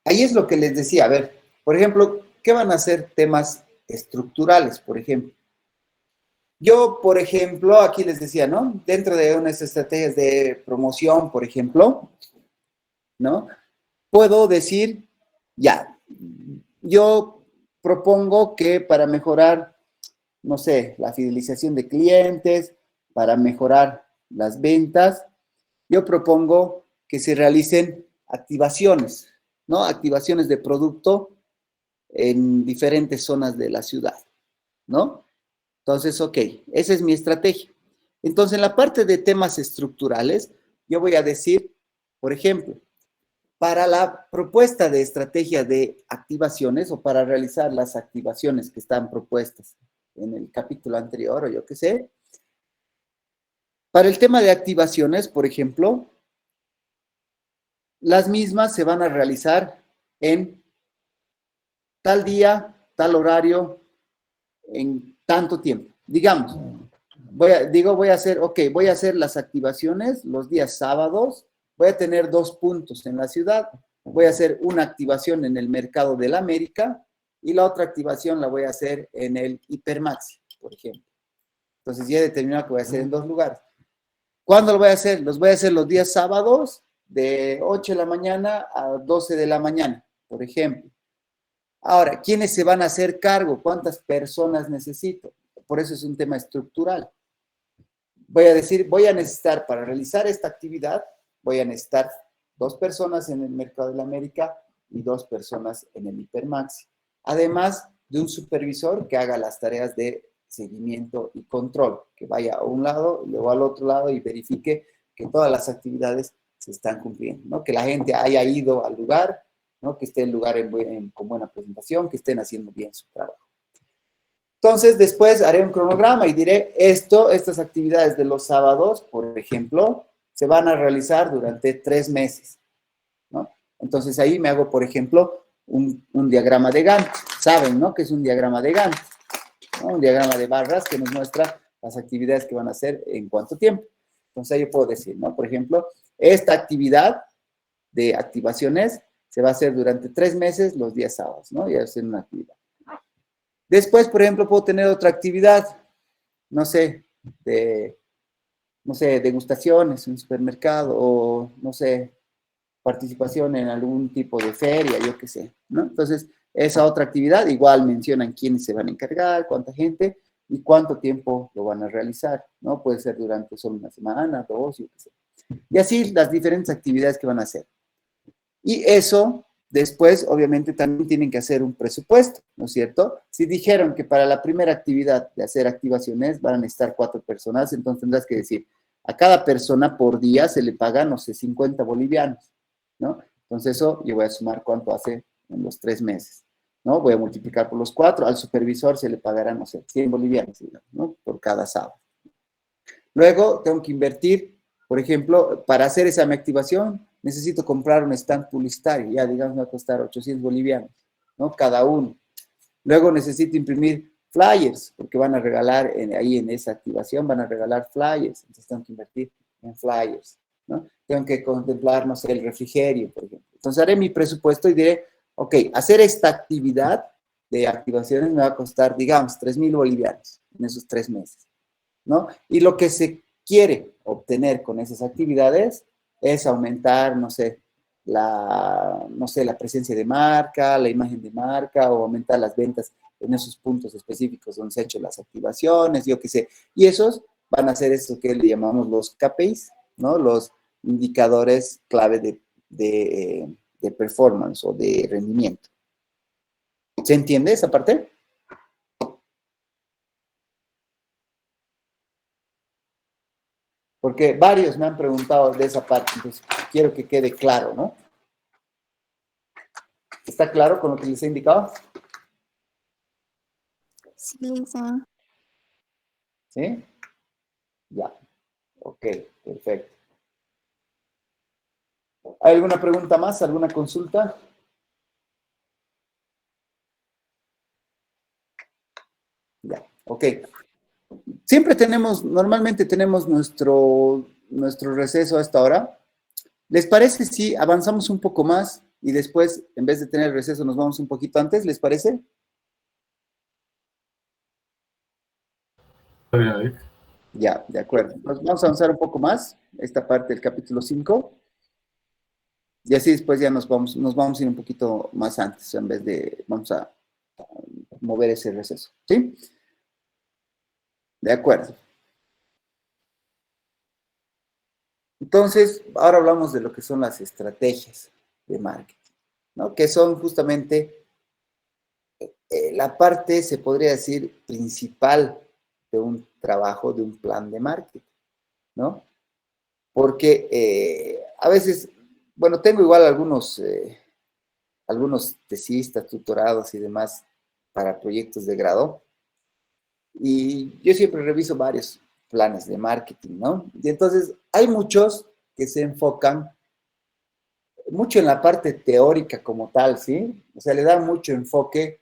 Ahí es lo que les decía. A ver, por ejemplo, ¿qué van a ser temas estructurales, por ejemplo? Yo, por ejemplo, aquí les decía, ¿no? Dentro de unas estrategias de promoción, por ejemplo, ¿no? Puedo decir, ya, yo propongo que para mejorar, no sé, la fidelización de clientes, para mejorar las ventas, yo propongo que se realicen activaciones, ¿no? Activaciones de producto en diferentes zonas de la ciudad, ¿no? Entonces, ok, esa es mi estrategia. Entonces, en la parte de temas estructurales, yo voy a decir, por ejemplo, para la propuesta de estrategia de activaciones o para realizar las activaciones que están propuestas en el capítulo anterior o yo qué sé, para el tema de activaciones, por ejemplo, las mismas se van a realizar en tal día, tal horario, en tanto tiempo. Digamos, voy a hacer las activaciones los días sábados, voy a tener 2 puntos en la ciudad, voy a hacer una activación en el mercado de la América y la otra activación la voy a hacer en el Hipermaxi, por ejemplo. Entonces ya he determinado que voy a hacer en 2 lugares. ¿Cuándo lo voy a hacer? Los voy a hacer los días sábados de 8 de la mañana a 12 de la mañana, por ejemplo. Ahora, ¿quiénes se van a hacer cargo? ¿Cuántas personas necesito? Por eso es un tema estructural. Voy a decir, voy a necesitar para realizar esta actividad, voy a necesitar 2 personas en el mercado de la América y 2 personas en el Hipermaxi. Además de un supervisor que haga las tareas de seguimiento y control, que vaya a un lado, luego al otro lado y verifique que todas las actividades se están cumpliendo, ¿no? Que la gente haya ido al lugar, ¿no? Que esté el lugar con buena presentación, que estén haciendo bien su trabajo. Entonces, después haré un cronograma y diré estas actividades de los sábados, por ejemplo, se van a realizar durante 3 meses, ¿no? Entonces, ahí me hago, por ejemplo, un diagrama de Gantt. Saben, ¿no? Que es un diagrama de Gantt, ¿no? Un diagrama de barras que nos muestra las actividades que van a hacer en cuánto tiempo. Entonces, ahí yo puedo decir, ¿no? Por ejemplo, esta actividad de activaciones se va a hacer durante 3 meses los días sábados, ¿no? Y hacer una actividad. Después, por ejemplo, puedo tener otra actividad, no sé, degustaciones en un supermercado o, no sé, participación en algún tipo de feria, yo qué sé, ¿no? Entonces, esa otra actividad, igual mencionan quiénes se van a encargar, cuánta gente y cuánto tiempo lo van a realizar, ¿no? Puede ser durante solo una semana, 2, yo qué sé. Y así las diferentes actividades que van a hacer. Y eso, después, obviamente, también tienen que hacer un presupuesto, ¿no es cierto? Si dijeron que para la primera actividad de hacer activaciones van a necesitar 4 personas, entonces tendrás que decir, a cada persona por día se le paga, no sé, 50 bolivianos, ¿no? Entonces eso yo voy a sumar cuánto hace en los 3 meses, ¿no? Voy a multiplicar por los 4, al supervisor se le pagará, no sé, 100 bolivianos, digamos, ¿no? Por cada sábado. Luego tengo que invertir, por ejemplo, para hacer esa activación, necesito comprar un stand publicitario, ya digamos me va a costar 800 bolivianos, ¿no? Cada uno. Luego necesito imprimir flyers, porque van a regalar ahí en esa activación, van a regalar flyers, entonces tengo que invertir en flyers, ¿no? Tengo que contemplar, no sé, el refrigerio, por ejemplo. Entonces haré mi presupuesto y diré, ok, hacer esta actividad de activaciones me va a costar, digamos, 3,000 bolivianos en esos 3 meses, ¿no? Y lo que se quiere obtener con esas actividades es aumentar, no sé, la presencia de marca, la imagen de marca o aumentar las ventas en esos puntos específicos donde se han hecho las activaciones, yo qué sé. Y esos van a ser eso que le llamamos los KPIs, ¿no? Los indicadores clave de performance o de rendimiento. ¿Se entiende esa parte? Porque varios me han preguntado de esa parte, entonces quiero que quede claro, ¿no? ¿Está claro con lo que les he indicado? Sí, ¿Sí? Ya. Ok, perfecto. ¿Hay alguna pregunta más? ¿Alguna consulta? Ya, ok. Normalmente tenemos nuestro receso a esta hora. ¿Les parece si avanzamos un poco más y después, en vez de tener el receso, nos vamos un poquito antes? ¿Les parece? Está bien, David. Ya, de acuerdo. Entonces vamos a avanzar un poco más, esta parte del capítulo 5, y así después ya nos vamos a ir un poquito más antes, en vez de, vamos a mover ese receso, ¿sí? De acuerdo. Entonces, ahora hablamos de lo que son las estrategias de marketing, ¿no? Que son justamente la parte, se podría decir, principal de un trabajo, de un plan de marketing, ¿no? Porque a veces, bueno, tengo igual algunos tesistas, tutorados y demás para proyectos de grado, y yo siempre reviso varios planes de marketing, ¿no? Y entonces hay muchos que se enfocan mucho en la parte teórica como tal, ¿sí? O sea, le dan mucho enfoque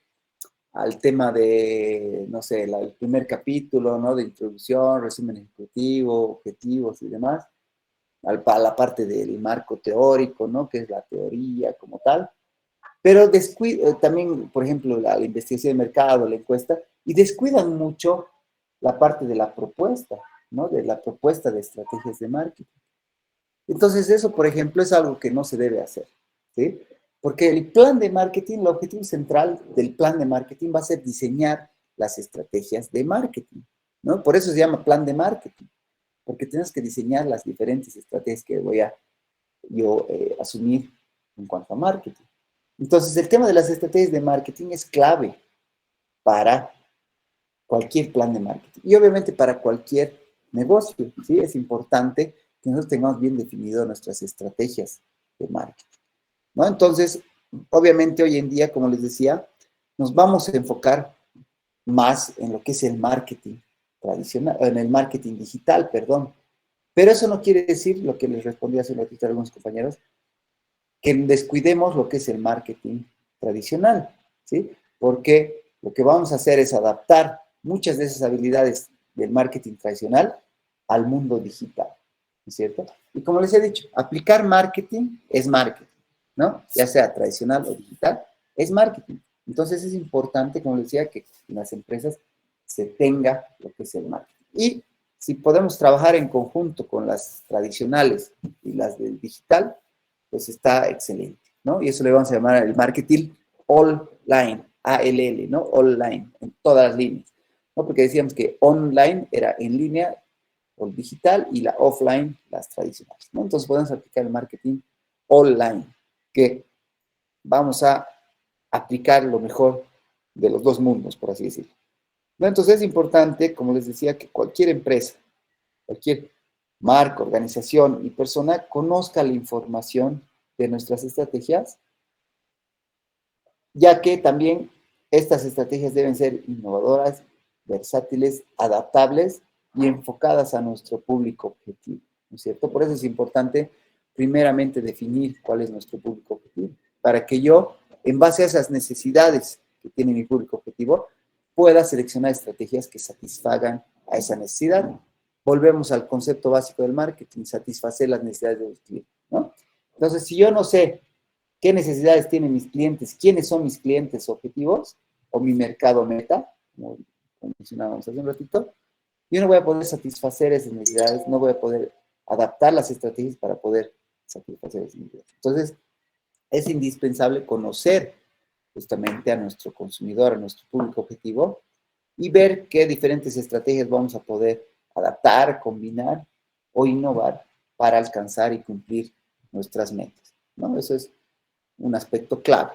al tema de, no sé, el primer capítulo, ¿no? De introducción, resumen ejecutivo, objetivos y demás, a la parte del marco teórico, ¿no? Que es la teoría como tal, pero también, por ejemplo, la investigación de mercado, la encuesta, y descuidan mucho la parte de la propuesta, ¿no? De la propuesta de estrategias de marketing. Entonces, eso, por ejemplo, es algo que no se debe hacer, ¿sí? Porque el plan de marketing, el objetivo central del plan de marketing va a ser diseñar las estrategias de marketing, ¿no? Por eso se llama plan de marketing, porque tienes que diseñar las diferentes estrategias que voy a yo asumir en cuanto a marketing. Entonces, el tema de las estrategias de marketing es clave para cualquier plan de marketing y obviamente para cualquier negocio, ¿sí? Es importante que nosotros tengamos bien definido nuestras estrategias de marketing, ¿no? Entonces, obviamente hoy en día, como les decía, nos vamos a enfocar más en lo que es el marketing tradicional, en el marketing digital, perdón. Pero eso no quiere decir, lo que les respondí hace un ratito a algunos compañeros, que descuidemos lo que es el marketing tradicional, ¿sí? Porque lo que vamos a hacer es adaptar muchas de esas habilidades del marketing tradicional al mundo digital, ¿no es cierto? Y como les he dicho, aplicar marketing es marketing, ¿no? Ya sea tradicional o digital, es marketing. Entonces es importante, como les decía, que en las empresas se tenga lo que es el marketing. Y si podemos trabajar en conjunto con las tradicionales y las del digital, pues está excelente, ¿no? Y eso le vamos a llamar el marketing online, ALL, ¿no? Online, en todas las líneas, ¿no? Porque decíamos que online era en línea o digital y la offline, las tradicionales, ¿no? Entonces podemos aplicar el marketing online, que vamos a aplicar lo mejor de los dos mundos, por así decirlo, ¿no? Entonces es importante, como les decía, que cualquier empresa, cualquier marca, organización y persona conozca la información de nuestras estrategias, ya que también estas estrategias deben ser innovadoras, versátiles, adaptables y enfocadas a nuestro público objetivo, ¿no es cierto? Por eso es importante primeramente definir cuál es nuestro público objetivo, para que yo, en base a esas necesidades que tiene mi público objetivo, pueda seleccionar estrategias que satisfagan a esa necesidad. Volvemos al concepto básico del marketing, satisfacer las necesidades de los clientes, ¿no? Entonces, si yo no sé qué necesidades tienen mis clientes, quiénes son mis clientes objetivos o mi mercado meta, como mencionábamos hace un ratito, yo no voy a poder satisfacer esas necesidades, no voy a poder adaptar las estrategias para poder satisfacer esas necesidades. Entonces, es indispensable conocer justamente a nuestro consumidor, a nuestro público objetivo y ver qué diferentes estrategias vamos a poder adaptar, combinar o innovar para alcanzar y cumplir nuestras metas, ¿no? Eso es un aspecto clave.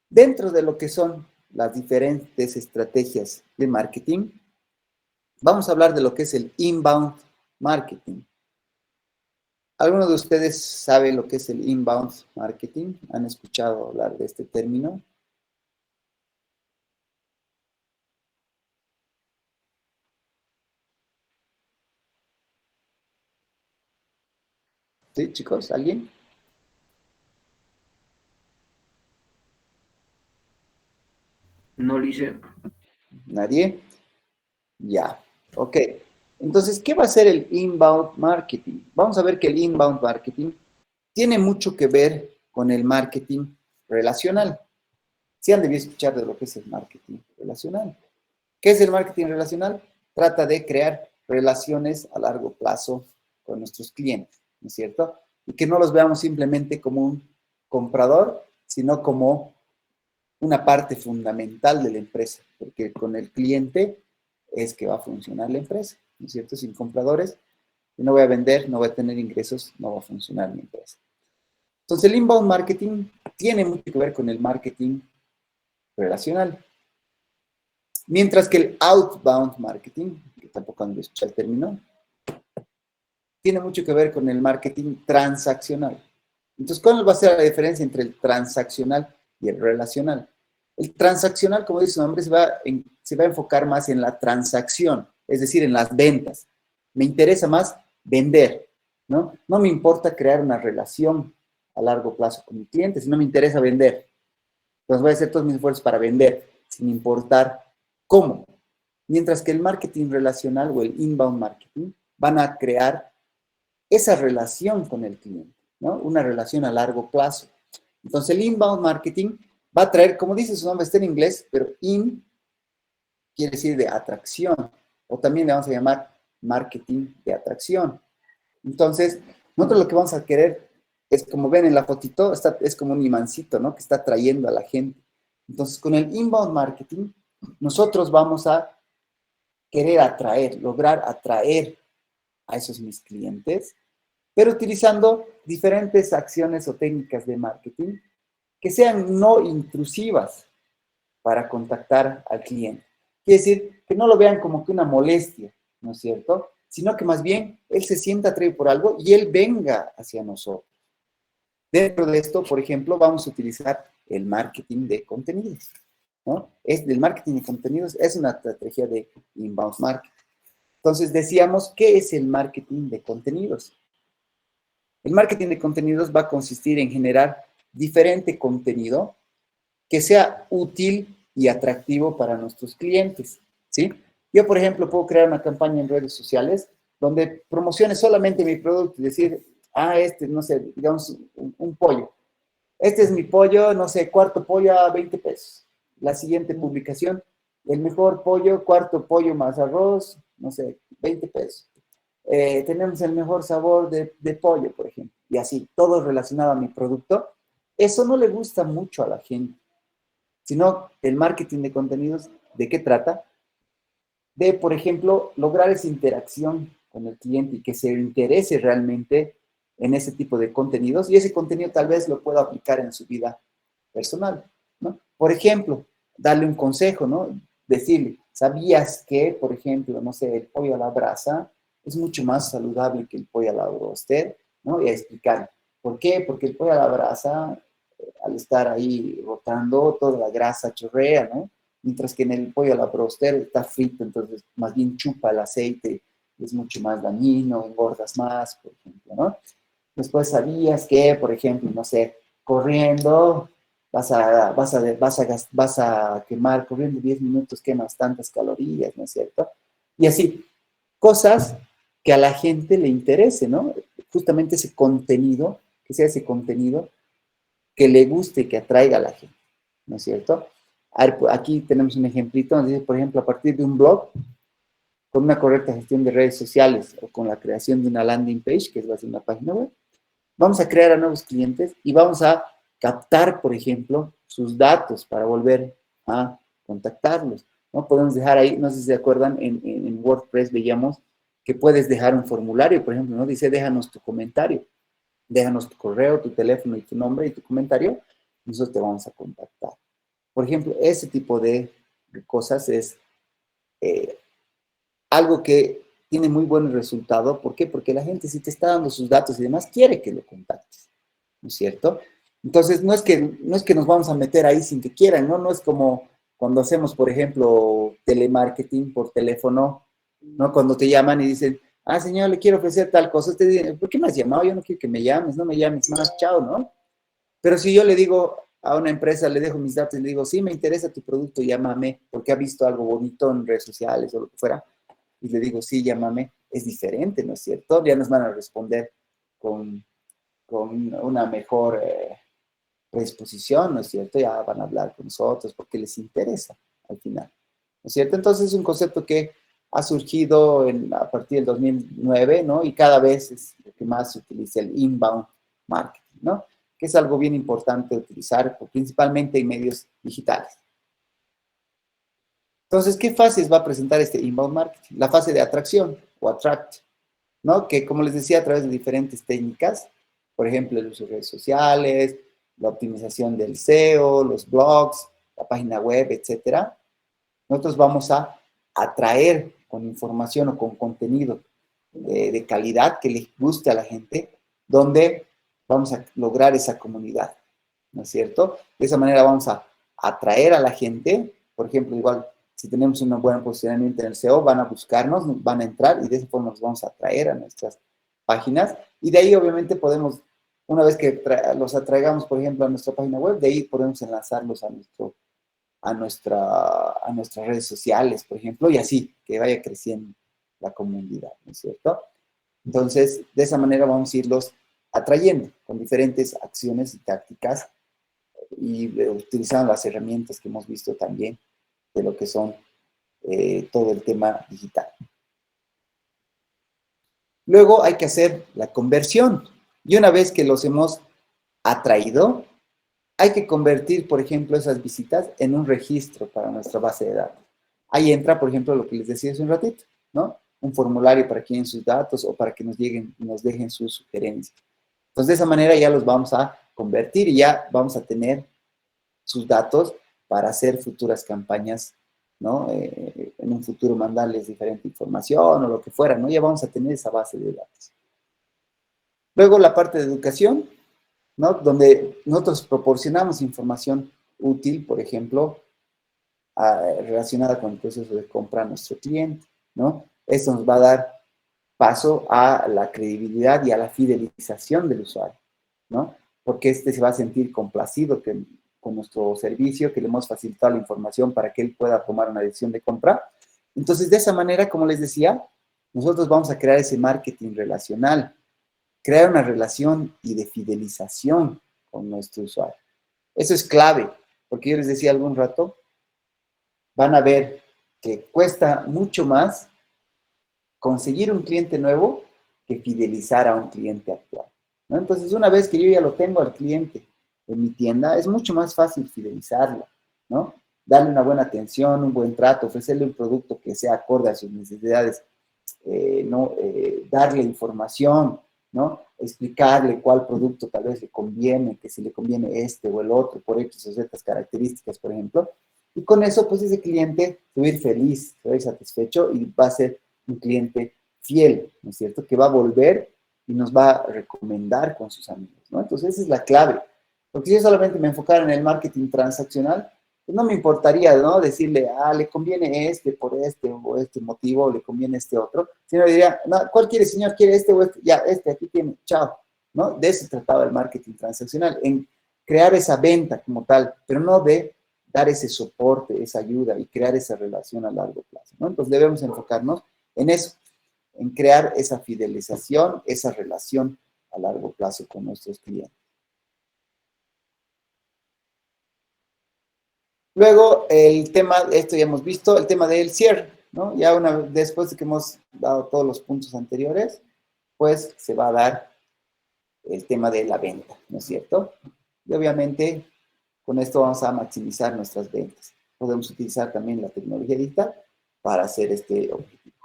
Dentro de lo que son las diferentes estrategias de marketing, vamos a hablar de lo que es el inbound marketing. ¿Alguno de ustedes sabe lo que es el inbound marketing? ¿Han escuchado hablar de este término? ¿Sí, chicos? ¿Alguien? No, Lice. ¿Nadie? Ya, ok. Entonces, ¿qué va a ser el inbound marketing? Vamos a ver que el inbound marketing tiene mucho que ver con el marketing relacional. Sí han debido escuchar de lo que es el marketing relacional. ¿Qué es el marketing relacional? trata de crear relaciones a largo plazo con nuestros clientes, ¿no es cierto? Y que no los veamos simplemente como un comprador, sino como una parte fundamental de la empresa, porque con el cliente es que va a funcionar la empresa, ¿no es cierto? Sin compradores, si no voy a vender, no voy a tener ingresos, no va a funcionar mi empresa. Entonces, el inbound marketing tiene mucho que ver con el marketing relacional. Mientras que el outbound marketing, que tampoco han escuchado el término, tiene mucho que ver con el marketing transaccional. Entonces, ¿cuál va a ser la diferencia entre el transaccional y el relacional? El transaccional, como dice su nombre, se va a enfocar más en la transacción, es decir, en las ventas. Me interesa más vender, ¿no? No me importa crear una relación a largo plazo con mi cliente, sino me interesa vender. Entonces voy a hacer todos mis esfuerzos para vender, sin importar cómo. Mientras que el marketing relacional o el inbound marketing van a crear esa relación con el cliente, ¿no? Una relación a largo plazo. Entonces el inbound marketing va a traer, como dice su nombre, está en inglés, pero in quiere decir de atracción, o también le vamos a llamar marketing de atracción. Entonces, nosotros lo que vamos a querer es, como ven en la fotito, es como un imancito, ¿no? Que está atrayendo a la gente. Entonces, con el inbound marketing, nosotros vamos a querer atraer, lograr atraer a esos mis clientes, pero utilizando diferentes acciones o técnicas de marketing que sean no intrusivas para contactar al cliente. Quiere decir que no lo vean como que una molestia, ¿no es cierto? Sino que más bien él se sienta atraído por algo y él venga hacia nosotros. Dentro de esto, por ejemplo, vamos a utilizar el marketing de contenidos, ¿no? El marketing de contenidos es una estrategia de inbound marketing. Entonces, decíamos, ¿qué es el marketing de contenidos? El marketing de contenidos va a consistir en generar diferente contenido que sea útil y atractivo para nuestros clientes, ¿sí? Yo, por ejemplo, puedo crear una campaña en redes sociales donde promocione solamente mi producto y decir, no sé, digamos, un pollo. Este es mi pollo, no sé, cuarto pollo a 20 pesos. La siguiente publicación, el mejor pollo, cuarto pollo más arroz, no sé, 20 pesos. Tenemos el mejor sabor de pollo, por ejemplo, y así, todo relacionado a mi producto. Eso no le gusta mucho a la gente, sino el marketing de contenidos, ¿de qué trata? De, por ejemplo, lograr esa interacción con el cliente y que se interese realmente en ese tipo de contenidos, y ese contenido tal vez lo pueda aplicar en su vida personal, ¿no? Por ejemplo, darle un consejo, ¿no? Decirle, ¿sabías que, por ejemplo, no sé, el pollo a la brasa es mucho más saludable que el pollo a la broster, ¿no? Y a explicar, ¿por qué? Porque el pollo a la brasa, al estar ahí rotando, toda la grasa chorrea, ¿no? Mientras que en el pollo a la broster está frito, entonces más bien chupa el aceite, es mucho más dañino, engordas más, por ejemplo, ¿no? Después sabías que, por ejemplo, no sé, corriendo, vas a quemar, corriendo 10 minutos, quemas tantas calorías, ¿no es cierto? Y así, cosas que a la gente le interese, ¿no? Justamente ese contenido, que sea ese contenido que le guste, que atraiga a la gente, ¿no es cierto? A ver, aquí tenemos un ejemplito donde dice, por ejemplo, a partir de un blog, con una correcta gestión de redes sociales o con la creación de una landing page, que es básicamente una página web, vamos a crear a nuevos clientes y vamos a captar, por ejemplo, sus datos para volver a contactarlos, ¿no? Podemos dejar ahí, no sé si se acuerdan, en WordPress veíamos que puedes dejar un formulario, por ejemplo, ¿no? Dice, déjanos tu comentario, déjanos tu correo, tu teléfono y tu nombre y tu comentario, y nosotros te vamos a contactar. Por ejemplo, ese tipo de cosas es algo que tiene muy buen resultado. ¿Por qué? Porque la gente, si te está dando sus datos y demás, quiere que lo contactes, ¿no es cierto? Entonces, no es que nos vamos a meter ahí sin que quieran, ¿no? No es como cuando hacemos, por ejemplo, telemarketing por teléfono, ¿no? Cuando te llaman y dicen, señor, le quiero ofrecer tal cosa, usted dice, ¿por qué me has llamado? Yo no quiero que me llames, no me llames más, chao, ¿no? Pero si yo le digo a una empresa, le dejo mis datos y le digo, sí, me interesa tu producto, llámame, porque ha visto algo bonito en redes sociales o lo que fuera, y le digo, sí, llámame, es diferente, ¿no es cierto? Ya nos van a responder con una mejor predisposición, ¿no es cierto? Ya van a hablar con nosotros porque les interesa al final, ¿no es cierto? Entonces es un concepto que ha surgido a partir del 2009, ¿no? Y cada vez es lo que más se utiliza el inbound marketing, ¿no? Que es algo bien importante utilizar, principalmente en medios digitales. Entonces, ¿qué fases va a presentar este inbound marketing? La fase de atracción o attract, ¿no? Que, como les decía, a través de diferentes técnicas, por ejemplo, el uso de redes sociales, la optimización del SEO, los blogs, la página web, etcétera, nosotros vamos a atraer con información o con contenido de calidad que les guste a la gente, donde vamos a lograr esa comunidad, ¿no es cierto? De esa manera vamos a atraer a la gente, por ejemplo, igual, si tenemos un buen posicionamiento en el SEO, van a buscarnos, van a entrar y de esa forma nos vamos a atraer a nuestras páginas. Y de ahí, obviamente, podemos, una vez que los atraigamos, por ejemplo, a nuestra página web, de ahí podemos enlazarlos a nuestras redes sociales, por ejemplo, y así, que vaya creciendo la comunidad, ¿no es cierto? Entonces, de esa manera vamos a irlos atrayendo con diferentes acciones y tácticas y utilizando las herramientas que hemos visto también de lo que son todo el tema digital. Luego hay que hacer la conversión. Y una vez que los hemos atraído, hay que convertir, por ejemplo, esas visitas en un registro para nuestra base de datos. Ahí entra, por ejemplo, lo que les decía hace un ratito, ¿no? Un formulario para que lleguen sus datos o para que nos dejen sus sugerencias. Entonces, de esa manera ya los vamos a convertir y ya vamos a tener sus datos para hacer futuras campañas, ¿no? En un futuro mandarles diferente información o lo que fuera, ¿no? Ya vamos a tener esa base de datos. Luego la parte de educación, ¿no? Donde nosotros proporcionamos información útil, por ejemplo, relacionada con el proceso de compra a nuestro cliente, ¿no? Esto nos va a dar paso a la credibilidad y a la fidelización del usuario, ¿no? Porque este se va a sentir complacido con nuestro servicio, que le hemos facilitado la información para que él pueda tomar una decisión de compra. Entonces, de esa manera, como les decía, nosotros vamos a crear ese marketing relacional, crear una relación y de fidelización con nuestro usuario. Eso es clave, porque yo les decía algún rato, van a ver que cuesta mucho más conseguir un cliente nuevo que fidelizar a un cliente actual, ¿no? Entonces, una vez que yo ya lo tengo al cliente en mi tienda, es mucho más fácil fidelizarlo, ¿no? Darle una buena atención, un buen trato, ofrecerle un producto que sea acorde a sus necesidades, ¿no? Darle información, ¿no? Explicarle cuál producto tal vez le conviene, que si le conviene este o el otro, por X o Z características, por ejemplo. Y con eso, pues ese cliente se va a ir feliz, se va a ir satisfecho y va a ser un cliente fiel, ¿no es cierto? Que va a volver y nos va a recomendar con sus amigos, ¿no? Entonces, esa es la clave. Porque si yo solamente me enfocara en el marketing transaccional, pues no me importaría, ¿no? Decirle, le conviene este por este o este motivo, o le conviene este otro. Sino diría, no, ¿cuál quiere, señor? ¿Quiere este o este? Ya, este, aquí tiene, chao, ¿no? De eso trataba el marketing transaccional, en crear esa venta como tal, pero no de dar ese soporte, esa ayuda y crear esa relación a largo plazo, ¿no? Entonces debemos enfocarnos en eso, en crear esa fidelización, esa relación a largo plazo con nuestros clientes. Luego, el tema, esto ya hemos visto, el tema del cierre, ¿no? Ya después de que hemos dado todos los puntos anteriores, pues se va a dar el tema de la venta, ¿no es cierto? Y obviamente, con esto vamos a maximizar nuestras ventas. Podemos utilizar también la tecnología digital para hacer este objetivo.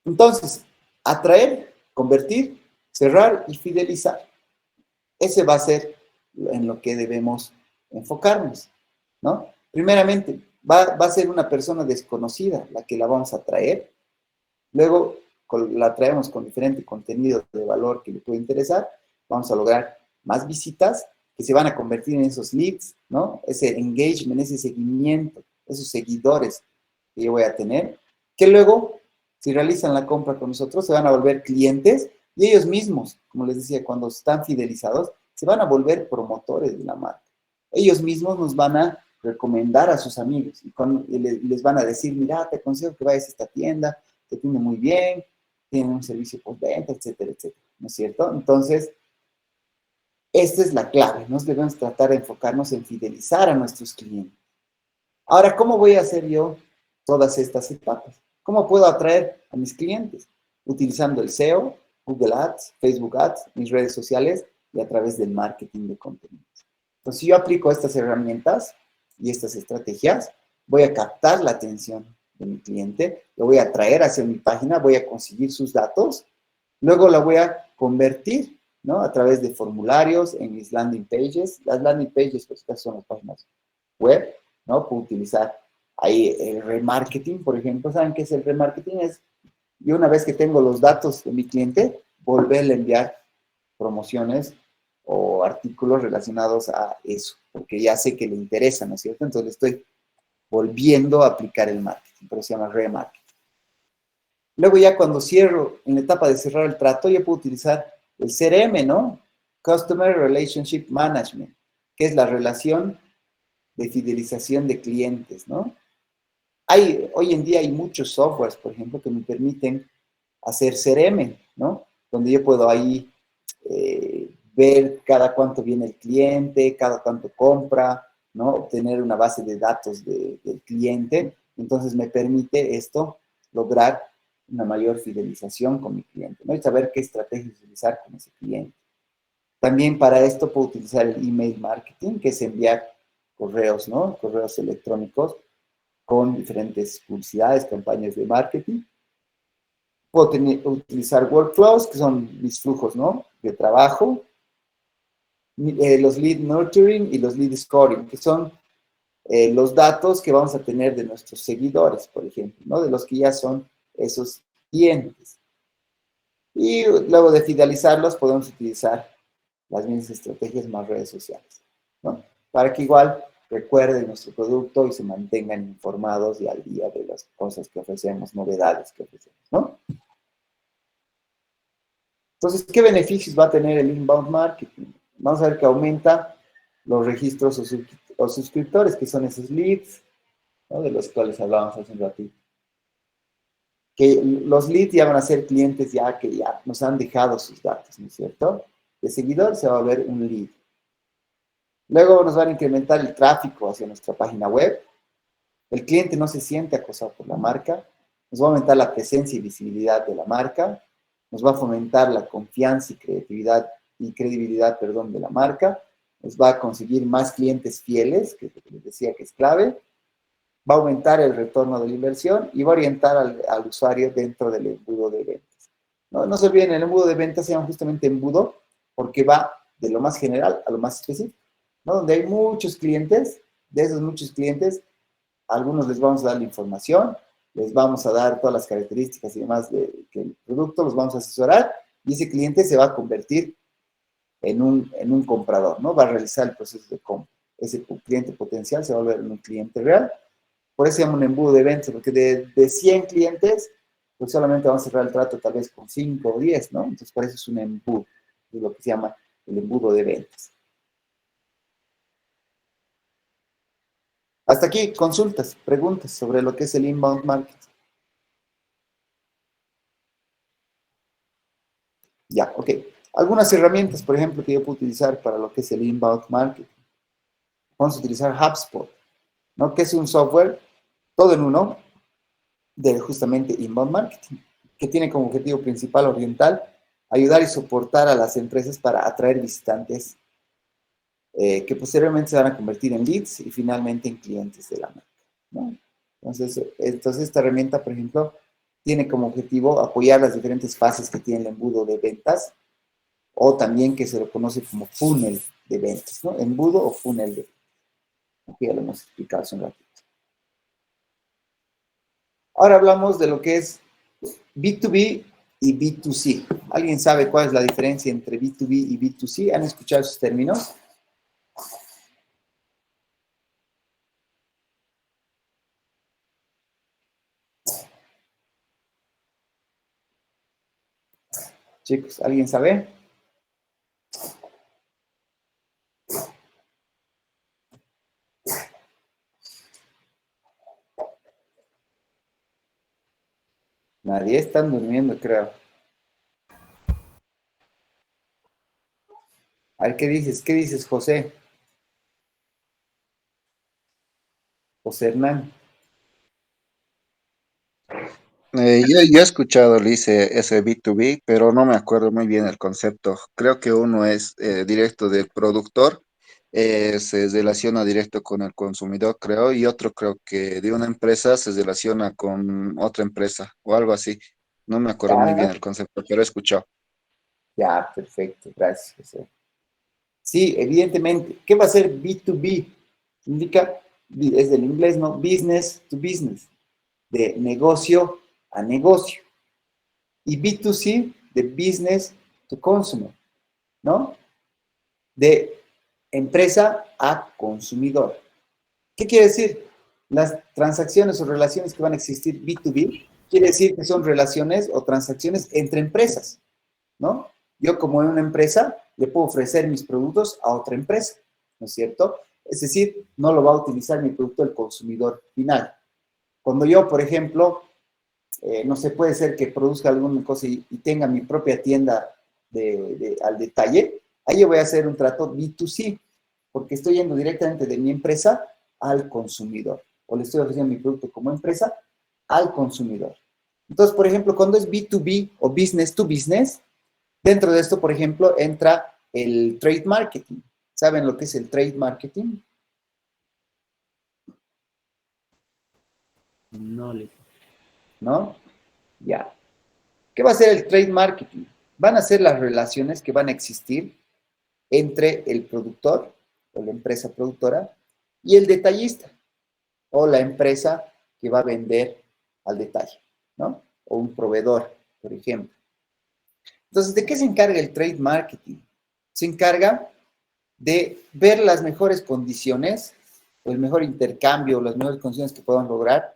Entonces, atraer, convertir, cerrar y fidelizar. Ese va a ser en lo que debemos enfocarnos, ¿no? Primeramente, va a ser una persona desconocida la que la vamos a traer. Luego, la traemos con diferente contenido de valor que le puede interesar. Vamos a lograr más visitas que se van a convertir en esos leads, ¿no? Ese engagement, ese seguimiento, esos seguidores que yo voy a tener, que luego, si realizan la compra con nosotros, se van a volver clientes y ellos mismos, como les decía, cuando están fidelizados, se van a volver promotores de la marca. Ellos mismos nos van a recomendar a sus amigos y les van a decir, mira, te aconsejo que vayas a esta tienda, te atiende muy bien, tienen un servicio postventa, etcétera, etcétera, ¿no es cierto? Entonces, esta es la clave, nos debemos tratar de enfocarnos en fidelizar a nuestros clientes. Ahora, ¿cómo voy a hacer yo todas estas etapas. ¿Cómo puedo atraer a mis clientes? Utilizando el SEO, Google Ads, Facebook Ads, mis redes sociales y a través del marketing de contenidos. Entonces, si yo aplico estas herramientas y estas estrategias, voy a captar la atención de mi cliente, lo voy a atraer hacia mi página, voy a conseguir sus datos, luego la voy a convertir, ¿no? A través de formularios en mis landing pages. Las landing pages, pues, son las páginas web, ¿no? Puedo utilizar ahí el remarketing, por ejemplo. ¿Saben qué es el remarketing? Es, y una vez que tengo los datos de mi cliente, volverle a enviar promociones o artículos relacionados a eso, porque ya sé que le interesa, ¿no es cierto? Entonces estoy volviendo a aplicar el marketing, pero se llama remarketing. Luego ya cuando cierro, en la etapa de cerrar el trato, ya puedo utilizar el CRM, ¿no? Customer Relationship Management, que es la relación de fidelización de clientes, ¿no? Hoy en día hay muchos softwares, por ejemplo, que me permiten hacer CRM, ¿no? Donde yo puedo ahí ver cada cuánto viene el cliente, cada cuánto compra, ¿no? Obtener una base de datos del cliente. Entonces me permite esto lograr una mayor fidelización con mi cliente, ¿no? Y saber qué estrategia utilizar con ese cliente. También para esto puedo utilizar el email marketing, que es enviar correos, ¿no? Correos electrónicos con diferentes publicidades, campañas de marketing. Puedo utilizar workflows, que son mis flujos, ¿no? De trabajo. Los lead nurturing y los lead scoring, que son los datos que vamos a tener de nuestros seguidores, por ejemplo, ¿no? De los que ya son esos clientes. Y luego de fidelizarlos, podemos utilizar las mismas estrategias más redes sociales, ¿no? Para que igual recuerden nuestro producto y se mantengan informados y al día de las cosas que ofrecemos, novedades que ofrecemos, ¿no? Entonces, ¿qué beneficios va a tener el inbound marketing? Vamos a ver que aumenta los registros o suscriptores, que son esos leads, ¿no? De los cuales hablábamos hace un ratito. Que los leads ya van a ser clientes ya que ya nos han dejado sus datos, ¿no es cierto? De seguidor se va a ver un lead. Luego nos van a incrementar el tráfico hacia nuestra página web. El cliente no se siente acosado por la marca. Nos va a aumentar la presencia y visibilidad de la marca. Nos va a fomentar la confianza y credibilidad, de la marca. Nos va a conseguir más clientes fieles, que les decía que es clave. Va a aumentar el retorno de la inversión y va a orientar al usuario dentro del embudo de ventas. No se olviden, el embudo de ventas se llama justamente embudo porque va de lo más general a lo más específico, ¿no? Donde hay muchos clientes, de esos muchos clientes, a algunos les vamos a dar la información, les vamos a dar todas las características y demás del producto, los vamos a asesorar y ese cliente se va a convertir en un comprador, ¿no? Va a realizar el proceso de compra. Ese cliente potencial se va a volver un cliente real. Por eso se llama un embudo de ventas, porque de 100 clientes, pues solamente vamos a cerrar el trato tal vez con 5 o 10, ¿no? Entonces, por eso es un embudo, es lo que se llama el embudo de ventas. Hasta aquí, consultas, preguntas sobre lo que es el inbound marketing. Ya, ok. Algunas herramientas, por ejemplo, que yo puedo utilizar para lo que es el inbound marketing. Vamos a utilizar HubSpot, ¿no? Que es un software todo en uno de justamente inbound marketing, que tiene como objetivo principal oriental ayudar y soportar a las empresas para atraer visitantes que posteriormente se van a convertir en leads y finalmente en clientes de la marca, ¿no? Entonces, esta herramienta, por ejemplo, tiene como objetivo apoyar las diferentes fases que tiene el embudo de ventas o también que se lo conoce como funnel de ventas, ¿no? Embudo o funnel de ventas. Aquí ya lo hemos explicado hace un ratito. Ahora hablamos de lo que es B2B y B2C. ¿Alguien sabe cuál es la diferencia entre B2B y B2C? ¿Han escuchado esos términos? Chicos, ¿alguien sabe? Nadie, están durmiendo, creo. A ver, ¿qué dices? ¿Qué dices, José? José Hernán. Yo he escuchado, Lice, ese B2B, pero no me acuerdo muy bien el concepto. Creo que uno es directo del productor, se relaciona directo con el consumidor, creo, y otro creo que de una empresa se relaciona con otra empresa o algo así. No me acuerdo muy bien Ya, el concepto, pero he escuchado. ya, perfecto, gracias, José. Sí, evidentemente. ¿Qué va a ser B2B? Significa, es del inglés, ¿no? Business to business, de negocio a negocio. Y B2C, de business to consumer, ¿no? De empresa a consumidor. ¿Qué quiere decir? Las transacciones o relaciones que van a existir B2B, quiere decir que son relaciones o transacciones entre empresas, ¿no? Yo como una empresa le puedo ofrecer mis productos a otra empresa, ¿no es cierto? Es decir, no lo va a utilizar mi producto el consumidor final. Cuando yo, por ejemplo, no sé, puede ser que produzca alguna cosa y tenga mi propia tienda al detalle, ahí yo voy a hacer un trato B2C, porque estoy yendo directamente de mi empresa al consumidor, o le estoy ofreciendo mi producto como empresa al consumidor. Entonces, por ejemplo, cuando es B2B o business to business, dentro de esto, por ejemplo, entra el trade marketing. ¿Saben lo que es el trade marketing? No, Lice. ¿No? Ya. ¿Qué va a ser el trade marketing? Van a ser las relaciones que van a existir entre el productor o la empresa productora y el detallista o la empresa que va a vender al detalle, ¿no? O un proveedor, por ejemplo. Entonces, ¿de qué se encarga el trade marketing? Se encarga de ver las mejores condiciones o el mejor intercambio, las mejores condiciones que podamos lograr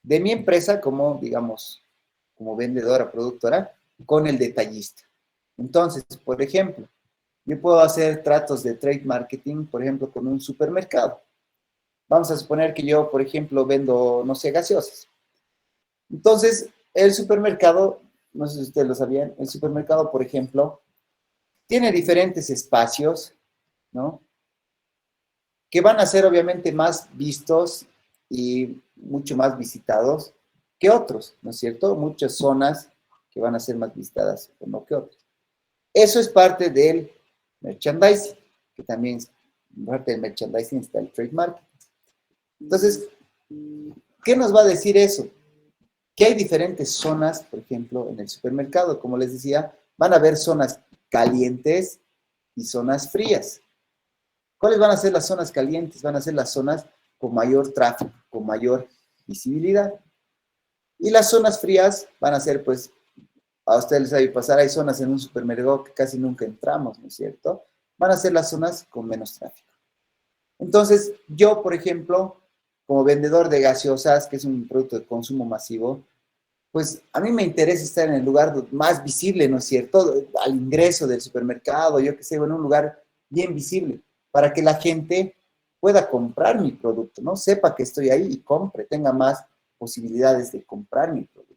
de mi empresa como, digamos, como vendedora, productora, con el detallista. Entonces, por ejemplo, yo puedo hacer tratos de trade marketing, por ejemplo, con un supermercado. Vamos a suponer que yo, por ejemplo, vendo, no sé, gaseosas. Entonces, el supermercado, no sé si ustedes lo sabían, el supermercado, por ejemplo, tiene diferentes espacios, ¿no? Que van a ser obviamente más vistos y mucho más visitados que otros, ¿no es cierto? Muchas zonas que van a ser más visitadas o no que otras. Eso es parte del merchandising, que también es parte del merchandising está el trade marketing. Entonces, ¿qué nos va a decir eso? Que hay diferentes zonas, por ejemplo, en el supermercado, como les decía, van a haber zonas calientes y zonas frías. ¿Cuáles van a ser las zonas calientes? Van a ser las zonas con mayor tráfico, con mayor visibilidad. Y las zonas frías van a ser, pues, a ustedes les sabe pasar, hay zonas en un supermercado que casi nunca entramos, ¿no es cierto? Van a ser las zonas con menos tráfico. Entonces, yo, por ejemplo, como vendedor de gaseosas, que es un producto de consumo masivo, pues a mí me interesa estar en el lugar más visible, ¿no es cierto? Al ingreso del supermercado, yo qué sé, en un lugar bien visible, para que la gente pueda comprar mi producto, ¿no? Sepa que estoy ahí y compre, tenga más posibilidades de comprar mi producto.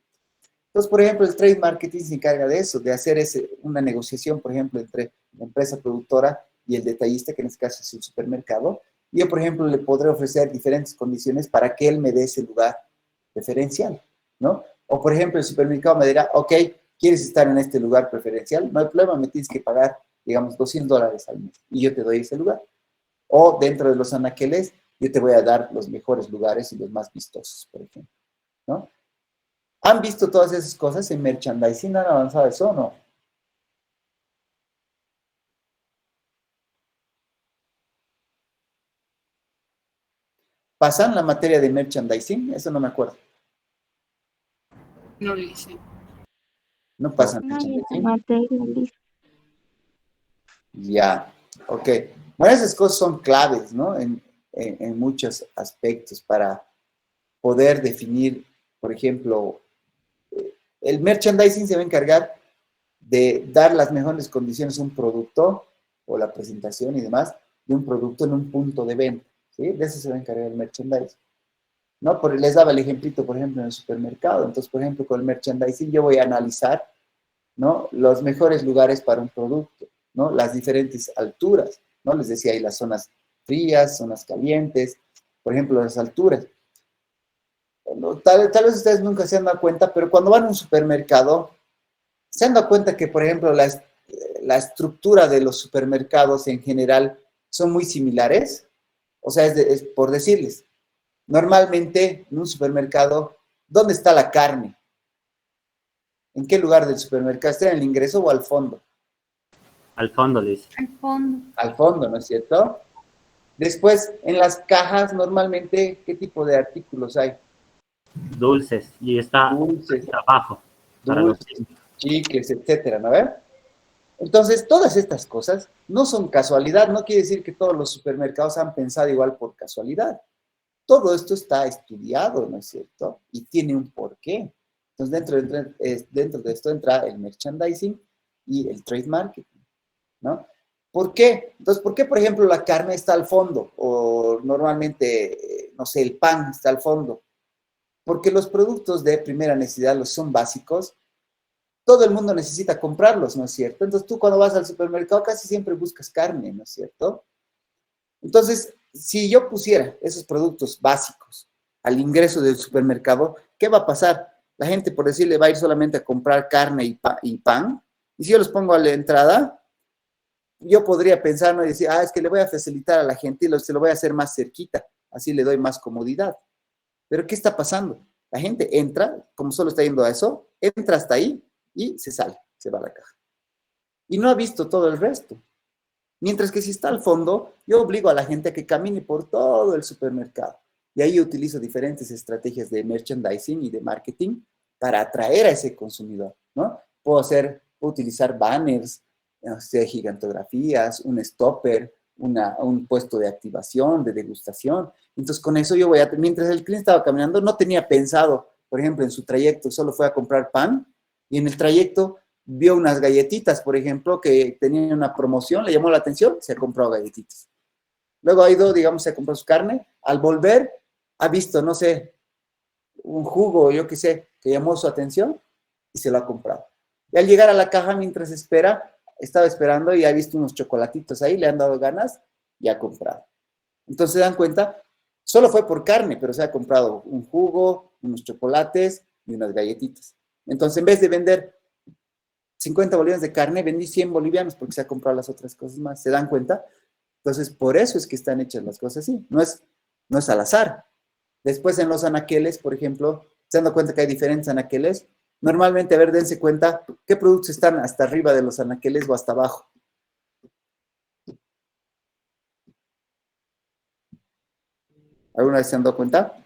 Entonces, por ejemplo, el trade marketing se encarga de eso, de hacer una negociación, por ejemplo, entre la empresa productora y el detallista, que en este caso es el supermercado. Y yo, por ejemplo, le podré ofrecer diferentes condiciones para que él me dé ese lugar preferencial, ¿no? O, por ejemplo, el supermercado me dirá, ok, ¿quieres estar en este lugar preferencial? No hay problema, me tienes que pagar, digamos, $200 al mes y yo te doy ese lugar. O dentro de los anaqueles, yo te voy a dar los mejores lugares y los más vistosos, por ejemplo, ¿no? ¿Han visto todas esas cosas en merchandising? ¿Han avanzado eso o no? ¿Pasan la materia de merchandising? Eso no me acuerdo. No lo hice. ¿No pasan No hay esa merchandising? materia, Liz. Ya, ok. Bueno, esas cosas son claves, ¿no? En muchos aspectos para poder definir, por ejemplo, el merchandising se va a encargar de dar las mejores condiciones a un producto o la presentación y demás de un producto en un punto de venta, ¿sí? De eso se va a encargar el merchandising, ¿no? Les daba el ejemplito, por ejemplo, en el supermercado. Entonces, por ejemplo, con el merchandising yo voy a analizar, ¿no? Los mejores lugares para un producto, ¿no? Las diferentes alturas, ¿no? Les decía ahí las zonas frías, zonas calientes, por ejemplo, las alturas. Tal vez ustedes nunca se han dado cuenta, pero cuando van a un supermercado, se han dado cuenta que, por ejemplo, la estructura de los supermercados en general son muy similares. O sea, es por decirles, normalmente en un supermercado, ¿dónde está la carne? ¿En qué lugar del supermercado? ¿Está en el ingreso o al fondo? Al fondo, dice. Al fondo. Al fondo, ¿no es cierto? Después, en las cajas, normalmente, ¿qué tipo de artículos hay? Dulces. Y está Dulces, abajo. Para los dulces, chicles, etcétera, ¿no ves? Entonces, todas estas cosas no son casualidad, no quiere decir que todos los supermercados han pensado igual por casualidad. Todo esto está estudiado, ¿no es cierto? Y tiene un porqué. Entonces, dentro de esto entra el merchandising y el trade marketing, ¿no? ¿Por qué? Entonces, ¿por qué, por ejemplo, la carne está al fondo? O normalmente, no sé, el pan está al fondo. Porque los productos de primera necesidad, los son básicos, todo el mundo necesita comprarlos, ¿no es cierto? Entonces, tú cuando vas al supermercado casi siempre buscas carne, ¿no es cierto? Entonces, si yo pusiera esos productos básicos al ingreso del supermercado, ¿qué va a pasar? La gente, por decirle, va a ir solamente a comprar carne y pan, y si yo los pongo a la entrada, yo podría pensar, ¿no? Y decir, es que le voy a facilitar a la gente y se lo voy a hacer más cerquita, así le doy más comodidad. Pero ¿qué está pasando? La gente entra, como solo está yendo a eso, entra hasta ahí y se sale, se va a la caja. Y no ha visto todo el resto. Mientras que si está al fondo, yo obligo a la gente a que camine por todo el supermercado. Y ahí utilizo diferentes estrategias de merchandising y de marketing para atraer a ese consumidor, ¿no? Puedo utilizar banners, gigantografías, un stopper, un puesto de activación, de degustación. Entonces, con eso mientras el cliente estaba caminando, no tenía pensado, por ejemplo, en su trayecto, solo fue a comprar pan y en el trayecto vio unas galletitas, por ejemplo, que tenían una promoción, le llamó la atención, se ha comprado galletitas. Luego ha ido, digamos, se ha comprado su carne. Al volver, ha visto, no sé, un jugo, yo qué sé, que llamó su atención y se lo ha comprado. Y al llegar a la caja, mientras espera, estaba esperando y ha visto unos chocolatitos ahí, le han dado ganas y ha comprado. Entonces se dan cuenta, solo fue por carne, pero se ha comprado un jugo, unos chocolates y unas galletitas. Entonces, en vez de vender 50 bolivianos de carne, vendí 100 bolivianos porque se ha comprado las otras cosas más. ¿Se dan cuenta? Entonces, por eso es que están hechas las cosas así. No es al azar. Después, en los anaqueles, por ejemplo, se dan cuenta que hay diferentes anaqueles. Normalmente, a ver, dense cuenta qué productos están hasta arriba de los anaqueles o hasta abajo. ¿Alguna vez se han dado cuenta?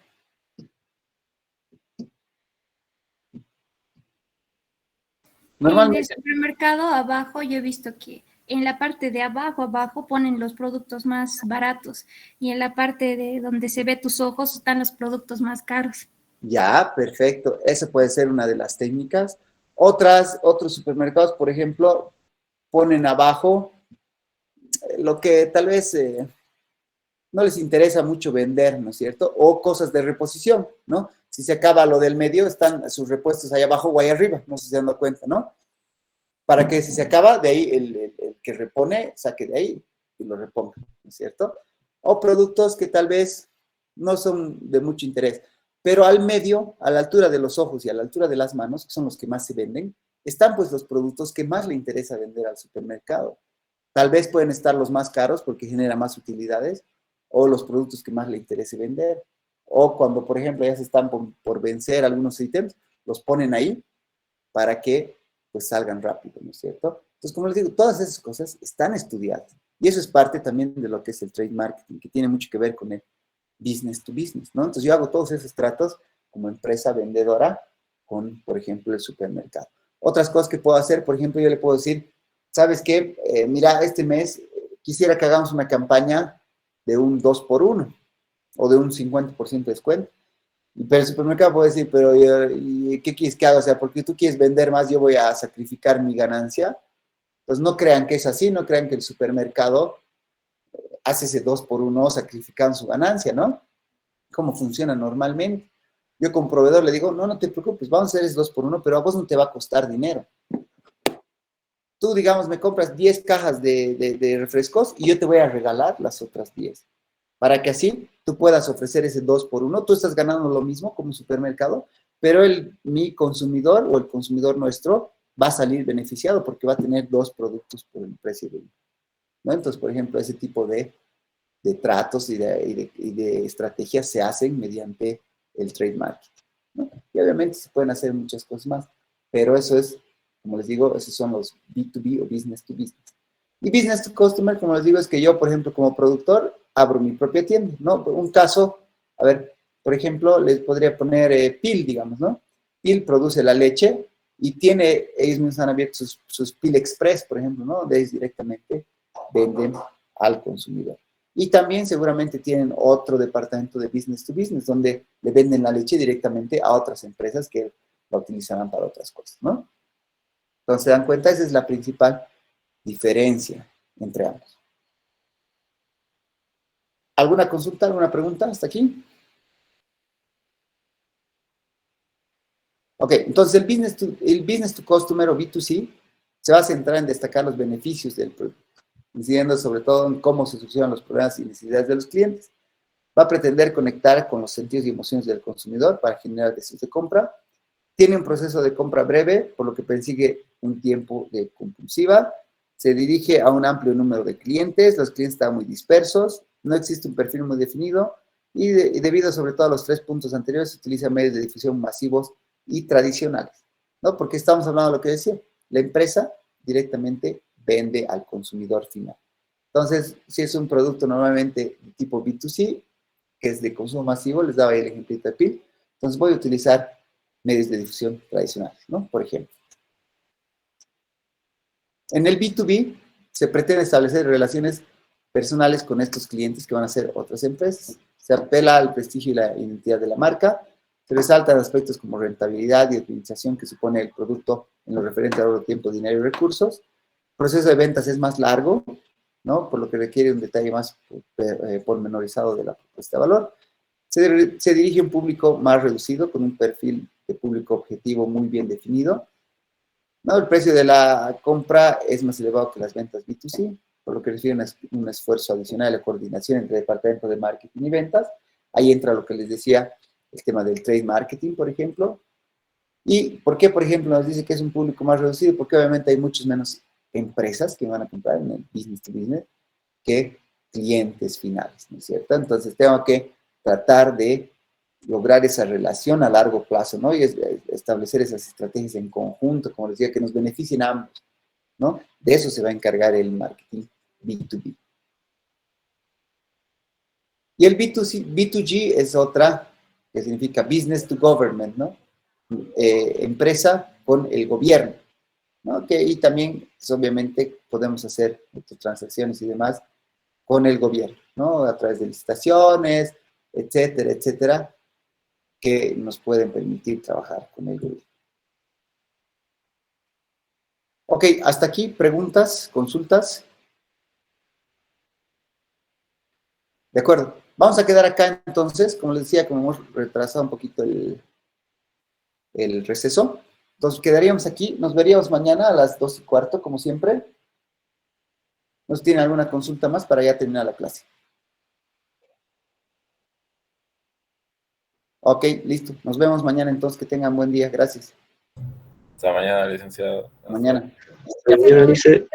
Normalmente. En el supermercado abajo yo he visto que en la parte de abajo ponen los productos más baratos y en la parte de donde se ve tus ojos están los productos más caros. Ya, perfecto. Esa puede ser una de las técnicas. Otros supermercados, por ejemplo, ponen abajo lo que tal vez no les interesa mucho vender, ¿no es cierto? O cosas de reposición, ¿no? Si se acaba lo del medio, están sus repuestos ahí abajo o ahí arriba, no sé si se dan cuenta, ¿no? Para que si se acaba, de ahí el que repone, saque de ahí y lo reponga, ¿no es cierto? O productos que tal vez no son de mucho interés, pero al medio, a la altura de los ojos y a la altura de las manos, que son los que más se venden, están pues los productos que más le interesa vender al supermercado. Tal vez pueden estar los más caros porque genera más utilidades, o los productos que más le interese vender, o cuando, por ejemplo, ya se están por vencer algunos ítems, los ponen ahí para que pues salgan rápido, ¿no es cierto? Entonces, como les digo, todas esas cosas están estudiadas, y eso es parte también de lo que es el trade marketing, que tiene mucho que ver con el business to business, ¿no? Entonces, yo hago todos esos tratos como empresa vendedora con, por ejemplo, el supermercado. Otras cosas que puedo hacer, por ejemplo, yo le puedo decir, ¿sabes qué? Mira, este mes quisiera que hagamos una campaña de un 2x1 o de un 50% de descuento. Pero el supermercado puede decir, pero ¿y qué quieres que haga? O sea, porque tú quieres vender más, yo voy a sacrificar mi ganancia. Pues no crean que es así, no crean que el supermercado hace ese 2x1 sacrificando su ganancia, ¿no? ¿Cómo funciona normalmente? Yo como proveedor le digo, no te preocupes, vamos a hacer ese 2x1, pero a vos no te va a costar dinero. Tú, digamos, me compras 10 cajas de refrescos y yo te voy a regalar las otras 10. Para que así tú puedas ofrecer ese 2 por 1, tú estás ganando lo mismo como un supermercado, pero mi consumidor o el consumidor nuestro va a salir beneficiado porque va a tener 2 productos por el precio de uno, ¿no? Entonces, por ejemplo, ese tipo de tratos y de estrategias se hacen mediante el trade marketing, ¿no? Y obviamente se pueden hacer muchas cosas más, pero eso es, como les digo, esos son los B2B o business to business. Y business to customer, como les digo, es que yo, por ejemplo, como productor, abro mi propia tienda, ¿no? Un caso, a ver, por ejemplo, les podría poner PIL, digamos, ¿no? PIL produce la leche y ellos mismos han abierto sus PIL Express, por ejemplo, ¿no? De ellos directamente venden al consumidor. Y también seguramente tienen otro departamento de business to business, donde le venden la leche directamente a otras empresas que la utilizarán para otras cosas, ¿no? Entonces, ¿se dan cuenta? Esa es la principal diferencia entre ambos. ¿Alguna consulta, alguna pregunta hasta aquí? Ok, entonces el business to customer o B2C se va a centrar en destacar los beneficios del producto, incidiendo sobre todo en cómo se solucionan los problemas y necesidades de los clientes. Va a pretender conectar con los sentidos y emociones del consumidor para generar deseos de compra. Tiene un proceso de compra breve, por lo que persigue un tiempo de compulsiva. Se dirige a un amplio número de clientes. Los clientes están muy dispersos. No existe un perfil muy definido. Y debido sobre todo a los 3 puntos anteriores, se utilizan medios de difusión masivos y tradicionales, ¿no? Porque estamos hablando de lo que decía. La empresa directamente vende al consumidor final. Entonces, si es un producto normalmente de tipo B2C, que es de consumo masivo, les daba ahí el ejemplito de PIL, entonces voy a utilizar medios de difusión tradicionales, ¿no? Por ejemplo. En el B2B se pretende establecer relaciones personales con estos clientes que van a ser otras empresas. Se apela al prestigio y la identidad de la marca. Se resaltan aspectos como rentabilidad y optimización que supone el producto en lo referente a ahorro de tiempo, dinero y recursos. El proceso de ventas es más largo, ¿no? Por lo que requiere un detalle más pormenorizado de la propuesta de valor. Se dirige a un público más reducido, con un perfil de público objetivo muy bien definido, ¿no? El precio de la compra es más elevado que las ventas B2C, por lo que requiere un esfuerzo adicional de coordinación entre el departamento de marketing y ventas. Ahí entra lo que les decía, el tema del trade marketing, por ejemplo. ¿Y por qué, por ejemplo, nos dice que es un público más reducido? Porque obviamente hay muchas menos empresas que van a comprar en el business to business que clientes finales, ¿no es cierto? Entonces tengo que tratar de lograr esa relación a largo plazo, ¿no? Y establecer esas estrategias en conjunto, como les decía, que nos beneficien a ambos, ¿no? De eso se va a encargar el marketing B2B. Y el B2G es otra, que significa Business to Government, ¿no? Empresa con el gobierno, ¿no? Y también, pues, obviamente, podemos hacer transacciones y demás con el gobierno, ¿no? A través de licitaciones, etcétera, etcétera, que nos pueden permitir trabajar con el gobierno. Ok, hasta aquí, preguntas, consultas. De acuerdo, vamos a quedar acá entonces, como les decía, como hemos retrasado un poquito el receso, entonces quedaríamos aquí, nos veríamos mañana a las 2:15, como siempre. ¿Nos tienen alguna consulta más para ya terminar la clase? Ok, listo. Nos vemos mañana entonces. Que tengan buen día. Gracias. Hasta mañana, licenciado. Mañana. Mañana dice.